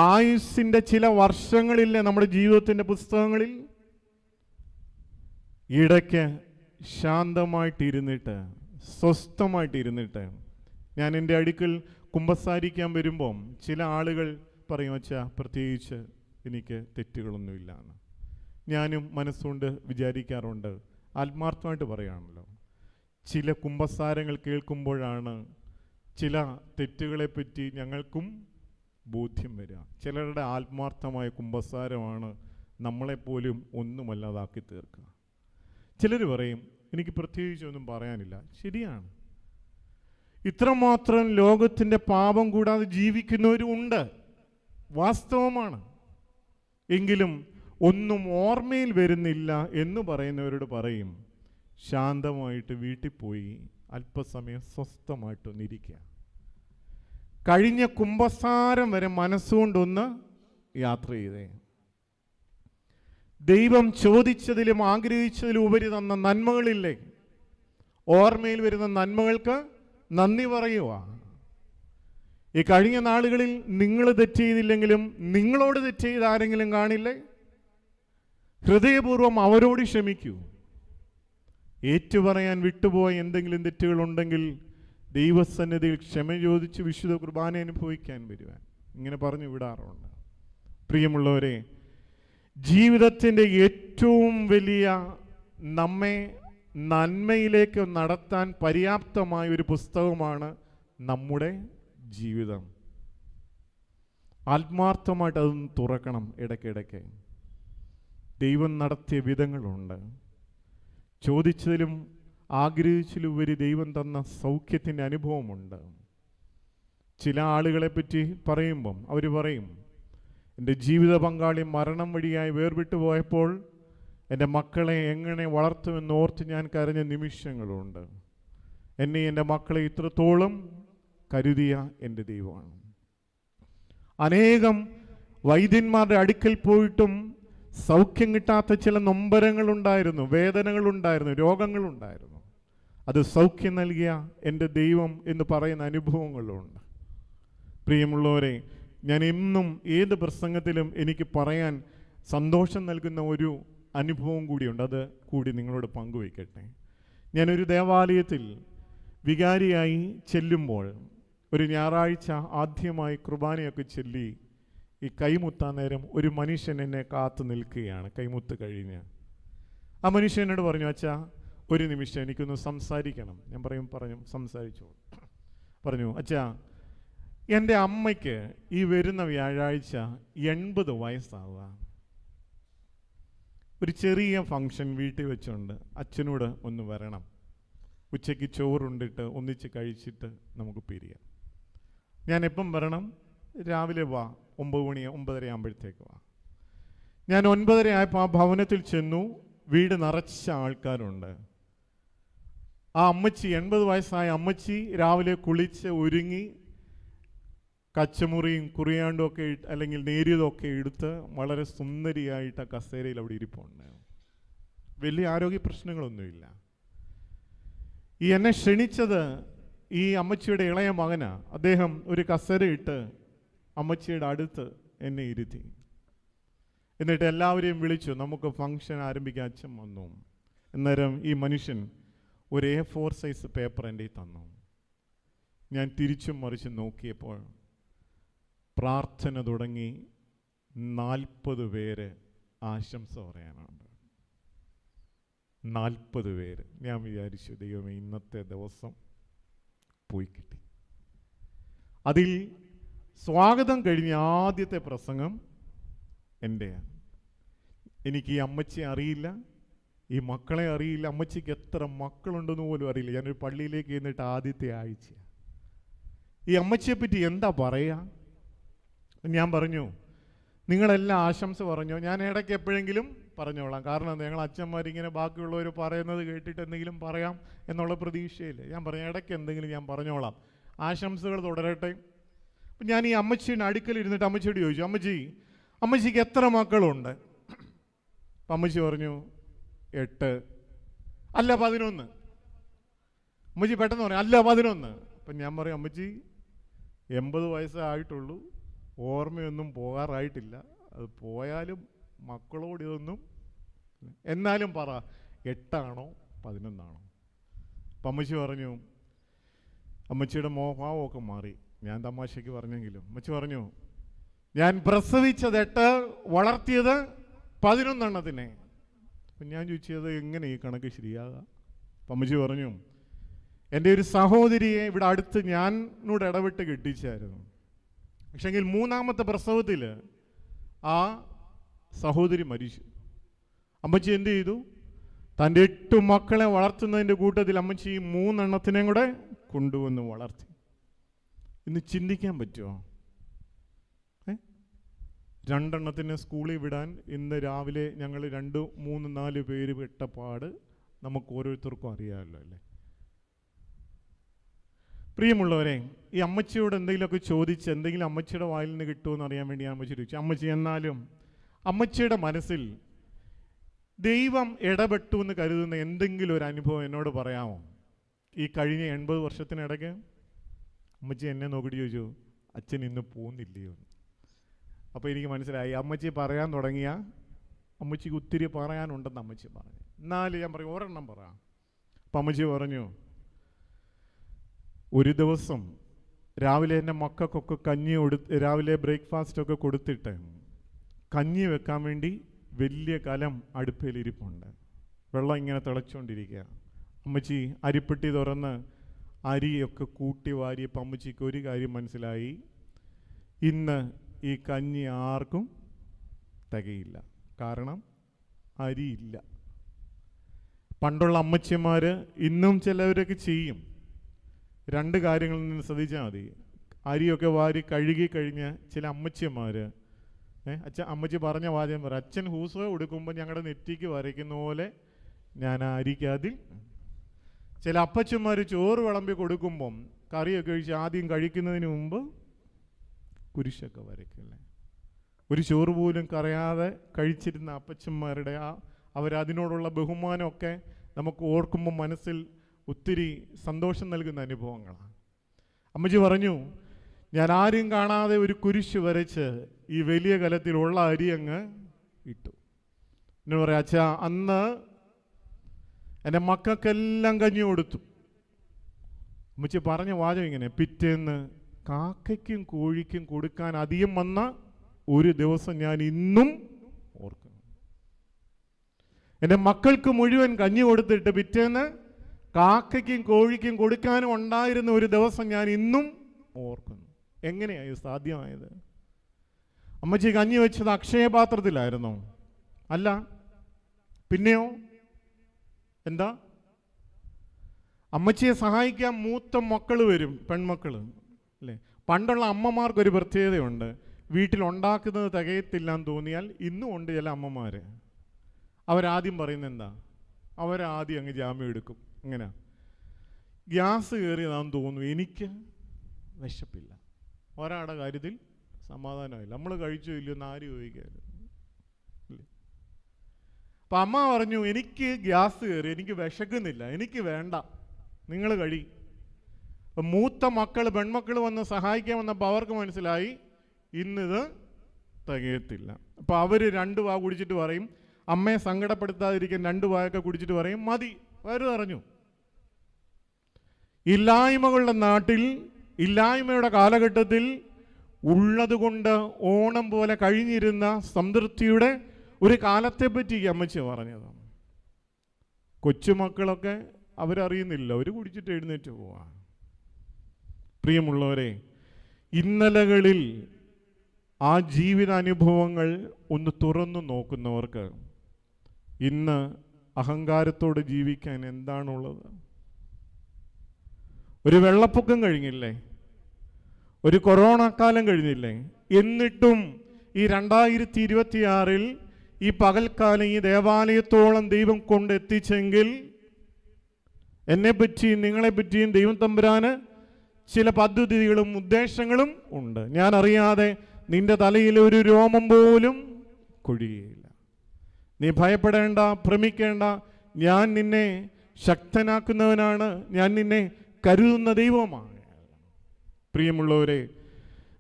ആയുസ്സിൻ്റെ ചില വർഷങ്ങളില്ലേ നമ്മുടെ ജീവിതത്തിൻ്റെ പുസ്തകങ്ങളിൽ? ഇടയ്ക്ക് ശാന്തമായിട്ടിരുന്നിട്ട്, സ്വസ്ഥമായിട്ടിരുന്നിട്ട്, ഞാൻ എൻ്റെ അടുക്കൽ കുമ്പസാരിക്കാൻ വരുമ്പം ചില ആളുകൾ പറയും, അച്ഛാ പ്രത്യേകിച്ച് എനിക്ക് തെറ്റുകളൊന്നുമില്ല എന്ന്. ഞാനും മനസ്സുകൊണ്ട് വിചാരിക്കാറുണ്ട്, ആത്മാർത്ഥമായിട്ട് പറയുകയാണല്ലോ. ചില കുമ്പസാരങ്ങൾ കേൾക്കുമ്പോഴാണ് ചില തെറ്റുകളെപ്പറ്റി ഞങ്ങൾക്കും ബോധ്യം വരിക. ചിലരുടെ ആത്മാർത്ഥമായ കുമ്പസാരമാണ് നമ്മളെപ്പോലും ഒന്നുമല്ലാതാക്കി തീർക്കുക. ചിലർ പറയും, എനിക്ക് പ്രത്യേകിച്ചൊന്നും പറയാനില്ല. ശരിയാണ്, ഇത്രമാത്രം ലോകത്തിൻ്റെ പാപം കൂടാതെ ജീവിക്കുന്നവരും ഉണ്ട്, വാസ്തവമാണ്. എങ്കിലും ഒന്നും ഓർമ്മയിൽ വരുന്നില്ല എന്ന് പറയുന്നവരോട് പറയും, ശാന്തമായിട്ട് വീട്ടിൽ പോയി അല്പസമയം സ്വസ്ഥമായിട്ടൊന്നിരിക്കുക. കഴിഞ്ഞ കുമ്പസാരം വരെ മനസ്സുകൊണ്ടൊന്ന് യാത്ര ചെയ്തേ. ദൈവം ചോദിച്ചതിലും ആഗ്രഹിച്ചതിലും ഉപരി തന്ന നന്മകളില്ലേ? ഓർമ്മയിൽ വരുന്ന നന്മകൾക്ക് നന്ദി പറയുക. ഈ കഴിഞ്ഞ നാളുകളിൽ നിങ്ങൾ തെറ്റ് ചെയ്തില്ലെങ്കിലും നിങ്ങളോട് തെറ്റ് ചെയ്ത് ആരെങ്കിലും കാണില്ലേ? ഹൃദയപൂർവ്വം അവരോട് ക്ഷമിക്കൂ. ഏറ്റുപറയാൻ വിട്ടുപോയ എന്തെങ്കിലും തെറ്റുകളുണ്ടെങ്കിൽ ദൈവസന്നിധിയിൽ ക്ഷമ ചോദിച്ച് വിശുദ്ധ കുർബാന അനുഭവിക്കാൻ വരുവാൻ ഇങ്ങനെ പറഞ്ഞു വിടാറുണ്ട്. പ്രിയമുള്ളവരെ, ജീവിതത്തിൻ്റെ ഏറ്റവും വലിയ നമ്മെ നന്മയിലേക്ക് നടത്താൻ പര്യാപ്തമായ ഒരു പുസ്തകമാണ് നമ്മുടെ ജീവിതം. ആത്മാർത്ഥമായിട്ട് അതൊന്ന് തുറക്കണം ഇടയ്ക്കിടയ്ക്ക്. ദൈവം നടത്തിയ വിധങ്ങളുണ്ട്. ചോദിച്ചതിലും ആഗ്രഹിച്ചതിലുപരി ദൈവം തന്ന സൗഖ്യത്തിൻ്റെ അനുഭവമുണ്ട്. ചില ആളുകളെ പറ്റി പറയുമ്പം അവർ പറയും, എൻ്റെ ജീവിത പങ്കാളി മരണം വഴിയായി വേർവിട്ടു പോയപ്പോൾ എൻ്റെ മക്കളെ എങ്ങനെ വളർത്തുമെന്ന് ഓർത്ത് ഞാൻ കരഞ്ഞ നിമിഷങ്ങളുണ്ട്. എന്നെ എൻ്റെ മക്കളെ ഇത്രത്തോളം കരുതിയ എൻ്റെ ദൈവമാണ്. അനേകം വൈദ്യന്മാരുടെ അടുക്കൽ പോയിട്ടും സൗഖ്യം കിട്ടാത്ത ചില നൊമ്പരങ്ങളുണ്ടായിരുന്നു, വേദനകളുണ്ടായിരുന്നു, രോഗങ്ങളുണ്ടായിരുന്നു. അത് സൗഖ്യം നൽകിയ എൻ്റെ ദൈവം എന്ന് പറയുന്ന അനുഭവങ്ങളുണ്ട്. പ്രിയമുള്ളവരെ, ഞാൻ എന്നും ഏത് പ്രസംഗത്തിലും എനിക്ക് പറയാൻ സന്തോഷം നൽകുന്ന ഒരു അനുഭവം കൂടിയുണ്ട്. അത് കൂടി നിങ്ങളോട് പങ്കുവയ്ക്കട്ടെ. ഞാനൊരു ദേവാലയത്തിൽ വികാരിയായി ചെല്ലുമ്പോൾ ഒരു ഞായറാഴ്ച ആദ്യമായി കുർബാനയൊക്കെ ചൊല്ലി ഈ കൈമുത്താൻ നേരം ഒരു മനുഷ്യൻ എന്നെ കാത്തു നിൽക്കുകയാണ്. കൈമുത്ത് കഴിഞ്ഞ് ആ മനുഷ്യൻ എന്നോട് പറഞ്ഞു, അച്ഛാ ഒരു നിമിഷം എനിക്കൊന്ന് സംസാരിക്കണം. ഞാൻ പറഞ്ഞു സംസാരിച്ചോളൂ. പറഞ്ഞു, അച്ഛാ എൻ്റെ അമ്മയ്ക്ക് ഈ വരുന്ന വ്യാഴാഴ്ച 80 വയസ്സാവുക. ഒരു ചെറിയ ഫംഗ്ഷൻ വീട്ടിൽ വെച്ചുകൊണ്ട് അച്ഛനോട് ഒന്ന് വരണം. ഉച്ചയ്ക്ക് ചോറുണ്ടിട്ട് ഒന്നിച്ച് കഴിച്ചിട്ട് നമുക്ക് പിരിയാം. ഞാൻ എപ്പം വരണം? രാവിലെ വാ, 9 മണി 9:30 ആകുമ്പോഴത്തേക്ക് വാ. ഞാൻ 9:30 ആയപ്പോൾ ആ ഭവനത്തിൽ ചെന്നു. വീട് നിറച്ച ആൾക്കാരുണ്ട്. ആ അമ്മച്ചി, 80 വയസ്സായ അമ്മച്ചി രാവിലെ കുളിച്ച് ഒരുങ്ങി കച്ചമുറിയും കുറിയാണ്ടും ഒക്കെ അല്ലെങ്കിൽ നേരിയതൊക്കെ എടുത്ത് വളരെ സുന്ദരിയായിട്ട് ആ കസേരയിൽ അവിടെ ഇരിപ്പുണ്ട്. വലിയ ആരോഗ്യ പ്രശ്നങ്ങളൊന്നുമില്ല. ഈ എന്നെ ക്ഷണിച്ചത് ഈ അമ്മച്ചിയുടെ ഇളയ മകനാ. അദ്ദേഹം ഒരു കസേര ഇട്ട് അമ്മച്ചിയുടെ അടുത്ത് എന്നെ ഇരുത്തി. എന്നിട്ട് എല്ലാവരെയും വിളിച്ചു, നമുക്ക് ഫംഗ്ഷൻ ആരംഭിക്കാൻ. അച്ഛൻ വന്നു. അന്നേരം ഈ മനുഷ്യൻ ഒരു A4 സൈസ് പേപ്പർ എൻ്റെ തന്നു. ഞാൻ തിരിച്ചും മറിച്ചും നോക്കിയപ്പോൾ പ്രാർത്ഥന തുടങ്ങി 40 പേര് ആശംസ പറയാനുണ്ട്. 40 പേര്. ഞാൻ വിചാരിച്ചു, ദൈവമേ, ഇന്നത്തെ ദിവസം പോയി കിട്ടി. അതിൽ സ്വാഗതം കഴിഞ്ഞ ആദ്യത്തെ പ്രസംഗം എൻ്റെയാണ്. എനിക്ക് ഈ അമ്മച്ചിയെ അറിയില്ല, ഈ മക്കളെ അറിയില്ല, അമ്മച്ചിക്ക് എത്ര മക്കളുണ്ടെന്ന് പോലും അറിയില്ല. ഞാനൊരു പള്ളിയിലേക്ക് ചെന്നിട്ട് ആദ്യത്തെ ആഴ്ച ഈ അമ്മച്ചിയെപ്പറ്റി എന്താ പറയുക? ഞാൻ പറഞ്ഞു, നിങ്ങളെല്ലാം ആശംസ പറഞ്ഞോ, ഞാൻ ഇടയ്ക്ക് എപ്പോഴെങ്കിലും പറഞ്ഞോളാം. കാരണം ഞങ്ങൾ അച്ഛന്മാരിങ്ങനെ ബാക്കിയുള്ളവർ പറയുന്നത് കേട്ടിട്ട് എന്തെങ്കിലും പറയാം എന്നുള്ള പ്രതീക്ഷയില്ല. ഞാൻ പറഞ്ഞു, ഇടയ്ക്ക് എന്തെങ്കിലും ഞാൻ പറഞ്ഞോളാം, ആശംസകൾ തുടരട്ടെ. അപ്പം ഞാൻ ഈ അമ്മച്ചിയുടെ അടുക്കൽ ഇരുന്നിട്ട് അമ്മച്ചിയോട് ചോദിച്ചു, അമ്മച്ചിക്ക് എത്ര മക്കളുണ്ട്? അപ്പം അമ്മച്ചി പറഞ്ഞു 8. അല്ല 11. അമ്മച്ചി പെട്ടെന്ന് പറഞ്ഞു, അല്ല 11. അപ്പം ഞാൻ പറയും, അമ്മച്ചി 80 വയസ്സേ ആയിട്ടുള്ളൂ, ഓർമ്മയൊന്നും പോകാറായിട്ടില്ല, അത് പോയാലും മക്കളോട് ഇതൊന്നും, എന്നാലും പറ 8 ആണോ 11 ആണോ? അപ്പം അമ്മച്ചി പറഞ്ഞു, അമ്മച്ചിയുടെ മോഹാവമൊക്കെ മാറി. ഞാൻ തമാശയ്ക്ക് പറഞ്ഞെങ്കിലും അമ്മച്ചി പറഞ്ഞു, ഞാൻ പ്രസവിച്ചത് 8, വളർത്തിയത് 11 എണ്ണത്തിനെ. അപ്പം ഞാൻ ചോദിച്ചത് എങ്ങനെ ഈ കണക്ക് ശരിയാകാം? അപ്പം അമ്മച്ചി പറഞ്ഞു, എൻ്റെ ഒരു സഹോദരിയെ ഇവിടെ അടുത്ത് ഞാനോട് ഇടപെട്ട് കെട്ടിച്ചായിരുന്നു. പക്ഷെങ്കിൽ 3ാമത്തെ പ്രസവത്തിൽ ആ സഹോദരി മരിച്ചു. അമ്മച്ചി എന്ത് ചെയ്തു? തൻ്റെ 8 മക്കളെ വളർത്തുന്നതിൻ്റെ കൂട്ടത്തിൽ അമ്മച്ചി 3 എണ്ണത്തിനെയും കൂടെ കൊണ്ടുവന്ന് വളർത്തി. ഇന്ന് ചിന്തിക്കാൻ പറ്റുമോ? 2 എണ്ണത്തിനെ സ്കൂളിൽ വിടാൻ ഇന്ന് രാവിലെ ഞങ്ങൾ 2, 3, 4 പേര് പെട്ടപാട് നമുക്ക് ഓരോരുത്തർക്കും അറിയാമല്ലോ അല്ലേ? പ്രിയമുള്ളവരെ, ഈ അമ്മച്ചിയോട് എന്തെങ്കിലുമൊക്കെ ചോദിച്ച് എന്തെങ്കിലും അമ്മച്ചിയുടെ വായിൽ നിന്ന് കിട്ടുമെന്ന് അറിയാൻ വേണ്ടി ഞാൻ അമ്മച്ചി ചോദിച്ചു. അമ്മച്ചി, എന്നാലും അമ്മച്ചിയുടെ മനസ്സിൽ ദൈവം ഇടപെട്ടു എന്ന് കരുതുന്ന എന്തെങ്കിലും ഒരു അനുഭവം എന്നോട് പറയാമോ? ഈ കഴിഞ്ഞ 80 വർഷത്തിനിടയ്ക്ക് അമ്മച്ചി എന്നെ നോക്കിയിട്ട് ചോദിച്ചു, അച്ഛൻ ഇന്ന് പോകുന്നില്ലയോ? അപ്പോൾ എനിക്ക് മനസ്സിലായി, അമ്മച്ചി പറയാൻ തുടങ്ങിയ അമ്മച്ചിക്ക് ഒത്തിരി പറയാനുണ്ടെന്ന് അമ്മച്ചി പറഞ്ഞു. എന്നാലും ഞാൻ പറയും, ഒരെണ്ണം പറയാം. അപ്പം അമ്മച്ചി പറഞ്ഞു, ഒരു ദിവസം രാവിലെ എൻ്റെ മക്കൾക്കൊക്കെ രാവിലെ ബ്രേക്ക്ഫാസ്റ്റൊക്കെ കൊടുത്തിട്ട് കഞ്ഞി വെക്കാൻ വേണ്ടി വലിയ കലം അടുപ്പയിലിരിപ്പുണ്ട്. വെള്ളം ഇങ്ങനെ തിളച്ചുകൊണ്ടിരിക്കുക. അമ്മച്ചി അരിപ്പെട്ടി തുറന്ന് അരിയൊക്കെ കൂട്ടി വാരിയപ്പോൾ അമ്മച്ചിക്ക് ഒരു കാര്യം മനസ്സിലായി, ഇന്ന് ഈ കഞ്ഞി ആർക്കും തികയില്ല. കാരണം അരിയില്ല. പണ്ടുള്ള അമ്മച്ചിമാർ ഇന്നും ചിലവരൊക്കെ ചെയ്യും. 2 കാര്യങ്ങളിൽ നിന്ന് ശ്രദ്ധിച്ചാൽ മതി. അരിയൊക്കെ വാരി കഴുകി കഴിഞ്ഞ് ചില അമ്മച്ചിമാർ അമ്മച്ചി പറഞ്ഞ വാചകം പറ, അച്ഛൻ ഹൂസോ കൊടുക്കുമ്പോൾ ഞങ്ങളുടെ നെറ്റിക്ക് വരയ്ക്കുന്ന പോലെ ഞാൻ ആ അരിക്കതിൽ. ചില അപ്പച്ചന്മാർ ചോറ് വിളമ്പി കൊടുക്കുമ്പം കറിയൊക്കെ കഴിച്ച് ആദ്യം കഴിക്കുന്നതിന് മുമ്പ് കുരിശൊക്കെ വരയ്ക്കില്ലേ? ഒരു ചോറ് പോലും കറിയാതെ കഴിച്ചിരുന്ന അപ്പച്ചന്മാരുടെ അവരതിനോടുള്ള ബഹുമാനമൊക്കെ നമുക്ക് ഓർക്കുമ്പോൾ മനസ്സിൽ ഒത്തിരി സന്തോഷം നൽകുന്ന അനുഭവങ്ങളാണ്. അമ്മച്ചി പറഞ്ഞു, ഞാൻ ആരും കാണാതെ ഒരു കുരിശ് വരച്ച് ഈ വലിയ കലത്തിലുള്ള അരി അങ്ങ് ഇട്ടു. എന്നോട് പറയാം, അച്ഛാ, അന്ന് എൻ്റെ മക്കൾക്കെല്ലാം കഞ്ഞി കൊടുത്തു. അമ്മച്ചി പറഞ്ഞ വാചകം ഇങ്ങനെ, പിറ്റേന്ന് കാക്കയ്ക്കും കോഴിക്കും കൊടുക്കാൻ അധികം വന്ന ഒരു ദിവസം ഞാൻ ഇന്നും ഓർക്കുന്നു. എൻ്റെ മക്കൾക്ക് മുഴുവൻ കഞ്ഞി കൊടുത്തിട്ട് പിറ്റേന്ന് കാക്കയ്ക്കും കോഴിക്കും കൊടുക്കാനും ഉണ്ടായിരുന്ന ഒരു ദിവസം ഞാൻ ഇന്നും ഓർക്കുന്നു. എങ്ങനെയായി സാധ്യമായത്? അമ്മച്ചി കഞ്ഞി വെച്ചത് അക്ഷയപാത്രത്തിലായിരുന്നോ? അല്ല. പിന്നെയോ എന്താ? അമ്മച്ചിയെ സഹായിക്കാൻ മൂത്ത മക്കൾ വരും, പെൺമക്കൾ അല്ലേ? പണ്ടുള്ള അമ്മമാർക്കൊരു പ്രത്യേകതയുണ്ട്. വീട്ടിലുണ്ടാക്കുന്നത് തികയത്തില്ലാന്ന് തോന്നിയാൽ ഇന്നും ഉണ്ട് ചില അമ്മമാർ. അവരാദ്യം പറയുന്നത് എന്താ? അവരാദ്യം അങ്ങ് ജാമ്യം എടുക്കും. ഇങ്ങനെ ഗ്യാസ് കയറിയതാണെന്ന് തോന്നുന്നു, എനിക്ക് വിശപ്പില്ല. ഒരാളുടെ കാര്യത്തിൽ സമാധാനമില്ല. നമ്മൾ കഴിച്ചോ ഇല്ലയോ എന്ന് ആര് ചോദിക്കാറ്? അപ്പം അമ്മ പറഞ്ഞു, എനിക്ക് ഗ്യാസ് കയറി, എനിക്ക് വിശക്കുന്നില്ല, എനിക്ക് വേണ്ട, നിങ്ങൾ കഴി. അപ്പം മൂത്ത മക്കൾ, പെൺമക്കൾ വന്ന് സഹായിക്കാൻ വന്നപ്പോൾ അവർക്ക് മനസ്സിലായി ഇന്നിത് തികയത്തില്ല. അപ്പോൾ അവർ 2 വാ കുടിച്ചിട്ട് പറയും, അമ്മയെ സങ്കടപ്പെടുത്താതിരിക്കാൻ 2 വായൊക്കെ കുടിച്ചിട്ട് പറയും മതി, വയറ് നിറഞ്ഞു. ഇല്ലായ്മകളുടെ നാട്ടിൽ, ഇല്ലായ്മയുടെ കാലഘട്ടത്തിൽ ഉള്ളതുകൊണ്ട് ഓണം പോലെ കഴിഞ്ഞിരുന്ന സംതൃപ്തിയുടെ ഒരു കാലത്തെപ്പറ്റി അമ്മച്ചി പറഞ്ഞതാണ്. കൊച്ചുമക്കളൊക്കെ അവരറിയുന്നില്ല, അവർ കുടിച്ചിട്ട് എഴുന്നേറ്റ് പോവാ. പ്രിയമുള്ളവരെ, ഇന്നലകളിൽ ആ ജീവിതാനുഭവങ്ങൾ ഒന്ന് തുറന്നു നോക്കുന്നവർക്ക് ഇന്ന് അഹങ്കാരത്തോടെ ജീവിക്കാൻ എന്താണുള്ളത്? ഒരു വെള്ളപ്പൊക്കം കഴിഞ്ഞില്ലേ, ഒരു കൊറോണ കാലം കഴിഞ്ഞില്ലേ, എന്നിട്ടും ഈ 2026 ഈ പകൽക്കാലം ഈ ദേവാലയത്തോളം ദൈവം കൊണ്ടെത്തിച്ചെങ്കിൽ എന്നെപ്പറ്റിയും നിങ്ങളെപ്പറ്റിയും ദൈവം തമ്പുരാന് ചില പദ്ധതികളും ഉദ്ദേശങ്ങളും ഉണ്ട്. ഞാൻ അറിയാതെ നിന്റെ തലയിൽ ഒരു രോമം പോലും കൊഴിയുകയില്ല. നീ ഭയപ്പെടേണ്ട, ഭ്രമിക്കേണ്ട. ഞാൻ നിന്നെ ശക്തനാക്കുന്നവനാണ്, ഞാൻ നിന്നെ കരുതുന്ന ദൈവമാണ്. പ്രിയമുള്ളവരെ,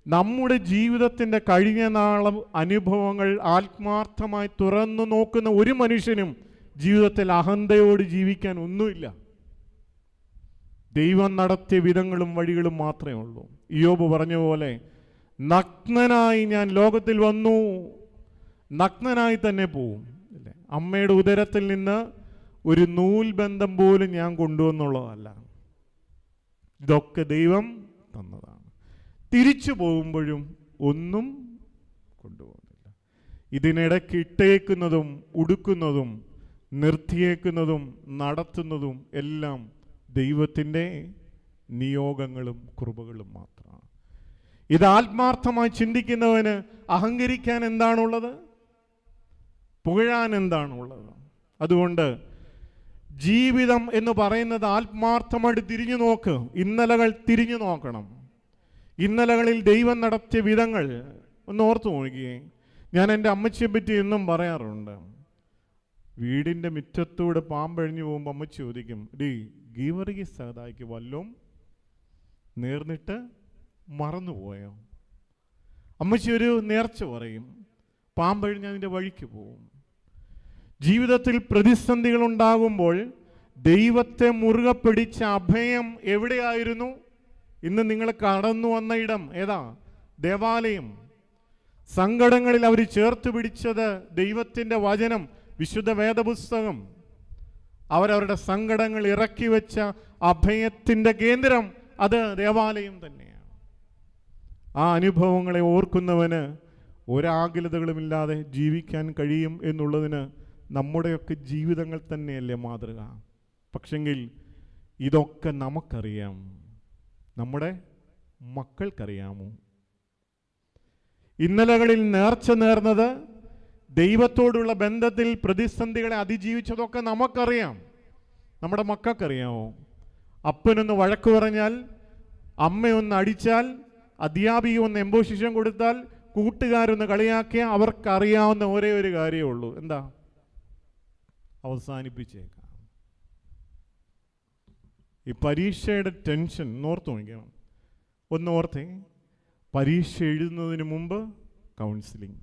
നമ്മുടെ ജീവിതത്തിൻ്റെ കഴിഞ്ഞ നാളും അനുഭവങ്ങൾ ആത്മാർത്ഥമായി തുറന്നു നോക്കുന്ന ഒരു മനുഷ്യനും ജീവിതത്തിൽ അഹന്തയോട് ജീവിക്കാൻ ഒന്നുമില്ല. ദൈവം നടത്തിയ വിധങ്ങളും വഴികളും മാത്രമേ ഉള്ളൂ. ഇയ്യോബ് പറഞ്ഞ പോലെ, നഗ്നനായി ഞാൻ ലോകത്തിൽ വന്നു, നഗ്നനായി തന്നെ പോവും. അല്ലേ? അമ്മയുടെ ഉദരത്തിൽ നിന്ന് ഒരു നൂൽബന്ധം പോലും ഞാൻ കൊണ്ടുവന്നുള്ളതല്ല, ഇതൊക്കെ ദൈവം തന്നതാണ്. തിരിച്ചു പോകുമ്പോഴും ഒന്നും കൊണ്ടുപോകുന്നില്ല. ഇതിനിടയ്ക്ക് ഇട്ടേക്കുന്നതും ഉടുക്കുന്നതും നിർത്തിയേക്കുന്നതും നടത്തുന്നതും എല്ലാം ദൈവത്തിൻ്റെ നിയോഗങ്ങളും കൃപകളും മാത്രമാണ്. ഇത് ആത്മാർത്ഥമായി ചിന്തിക്കുന്നവന് അഹങ്കരിക്കാൻ എന്താണുള്ളത്? പുകഴാൻ എന്താണുള്ളത്? അതുകൊണ്ട് ജീവിതം എന്ന് പറയുന്നത് ആത്മാർത്ഥമായിട്ട് തിരിഞ്ഞു നോക്ക്. ഇന്നലകൾ തിരിഞ്ഞു നോക്കണം. ഇന്നലകളിൽ ദൈവം നടത്തിയ വിധങ്ങൾ ഒന്ന് ഓർത്തു നോക്കിയേ. ഞാൻ എൻ്റെ അമ്മച്ചിയെ പറ്റി എന്നും പറയാറുണ്ട്. വീടിൻ്റെ മുറ്റത്തൂടെ പാമ്പഴിഞ്ഞു പോകുമ്പോൾ അമ്മച്ചി ചോദിക്കും, ഗീവർഗീസ് സഹദായിക്ക് വല്ലതും നേർന്നിട്ട് മറന്നുപോയോ? അമ്മച്ചി ഒരു നേർച്ച പറയും, പാമ്പഴിഞ്ഞ് അതിൻ്റെ വഴിക്ക് പോവും. ജീവിതത്തിൽ പ്രതിസന്ധികൾ ഉണ്ടാകുമ്പോൾ ദൈവത്തെ മുറുകെ പിടിച്ച അഭയം എവിടെയായിരുന്നു? ഇന്ന് നിങ്ങൾ കടന്നു വന്ന ഇടം ഏതാ? ദേവാലയം. സങ്കടങ്ങളിൽ അവർ ചേർത്ത് പിടിച്ചത് ദൈവത്തിൻ്റെ വചനം, വിശുദ്ധ വേദപുസ്തകം. അവരവരുടെ സങ്കടങ്ങൾ ഇറക്കി വെച്ച അഭയത്തിൻ്റെ കേന്ദ്രം അത് ദേവാലയം തന്നെയാണ്. ആ അനുഭവങ്ങളെ ഓർക്കുന്നവന് ഒരാകുലതകളുമില്ലാതെ ജീവിക്കാൻ കഴിയും എന്നുള്ളതിന് നമ്മുടെയൊക്കെ ജീവിതങ്ങൾ തന്നെയല്ലേ മാതൃക. പക്ഷെങ്കിൽ ഇതൊക്കെ നമുക്കറിയാം, നമ്മുടെ മക്കൾക്കറിയാമോ? ഇന്നലകളിൽ നേർച്ച നേർന്നത്, ദൈവത്തോടുള്ള ബന്ധത്തിൽ പ്രതിസന്ധികളെ അതിജീവിച്ചതൊക്കെ നമുക്കറിയാം, നമ്മുടെ മക്കൾക്കറിയാമോ? അപ്പനൊന്ന് വഴക്ക് പറഞ്ഞാൽ, അമ്മയൊന്ന് അടിച്ചാൽ, അധ്യാപിക ഒന്ന് എംബോസിഷൻ കൊടുത്താൽ, കൂട്ടുകാരൊന്ന് കളിയാക്കിയാൽ അവർക്കറിയാവുന്ന ഒരേ ഒരു കാര്യമേ ഉള്ളൂ. എന്താ? അവസാനിപ്പിച്ചേക്കാം. ഈ പരീക്ഷയുടെ ടെൻഷൻ ഓർത്ത് നോക്കണം. ഒന്ന് ഓർത്തേ, പരീക്ഷ എഴുതുന്നതിന് മുമ്പ് കൗൺസിലിംഗ്,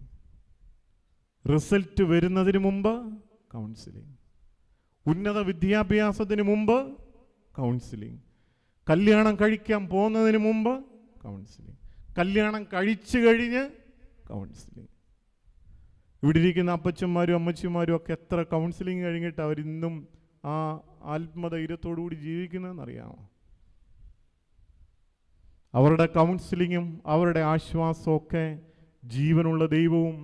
റിസൾട്ട് വരുന്നതിന് മുമ്പ് കൗൺസിലിംഗ്, ഉന്നത വിദ്യാഭ്യാസത്തിന് മുമ്പ് കൗൺസിലിംഗ്, കല്യാണം കഴിക്കാൻ പോകുന്നതിന് മുമ്പ് കൗൺസിലിംഗ്, കല്യാണം കഴിച്ചു കഴിഞ്ഞ് കൗൺസിലിംഗ്. ഇവിടെ ഇരിക്കുന്ന അപ്പച്ചന്മാരും അമ്മച്ചിമാരും ഒക്കെ എത്ര കൗൺസിലിംഗ് കഴിഞ്ഞിട്ട് അവരിന്നും ആ ആത്മധൈര്യത്തോടുകൂടി ജീവിക്കുന്നതെന്നറിയാമോ? അവരുടെ കൗൺസിലിങ്ങും അവരുടെ ആശ്വാസമൊക്കെ ജീവനുള്ള ദൈവവും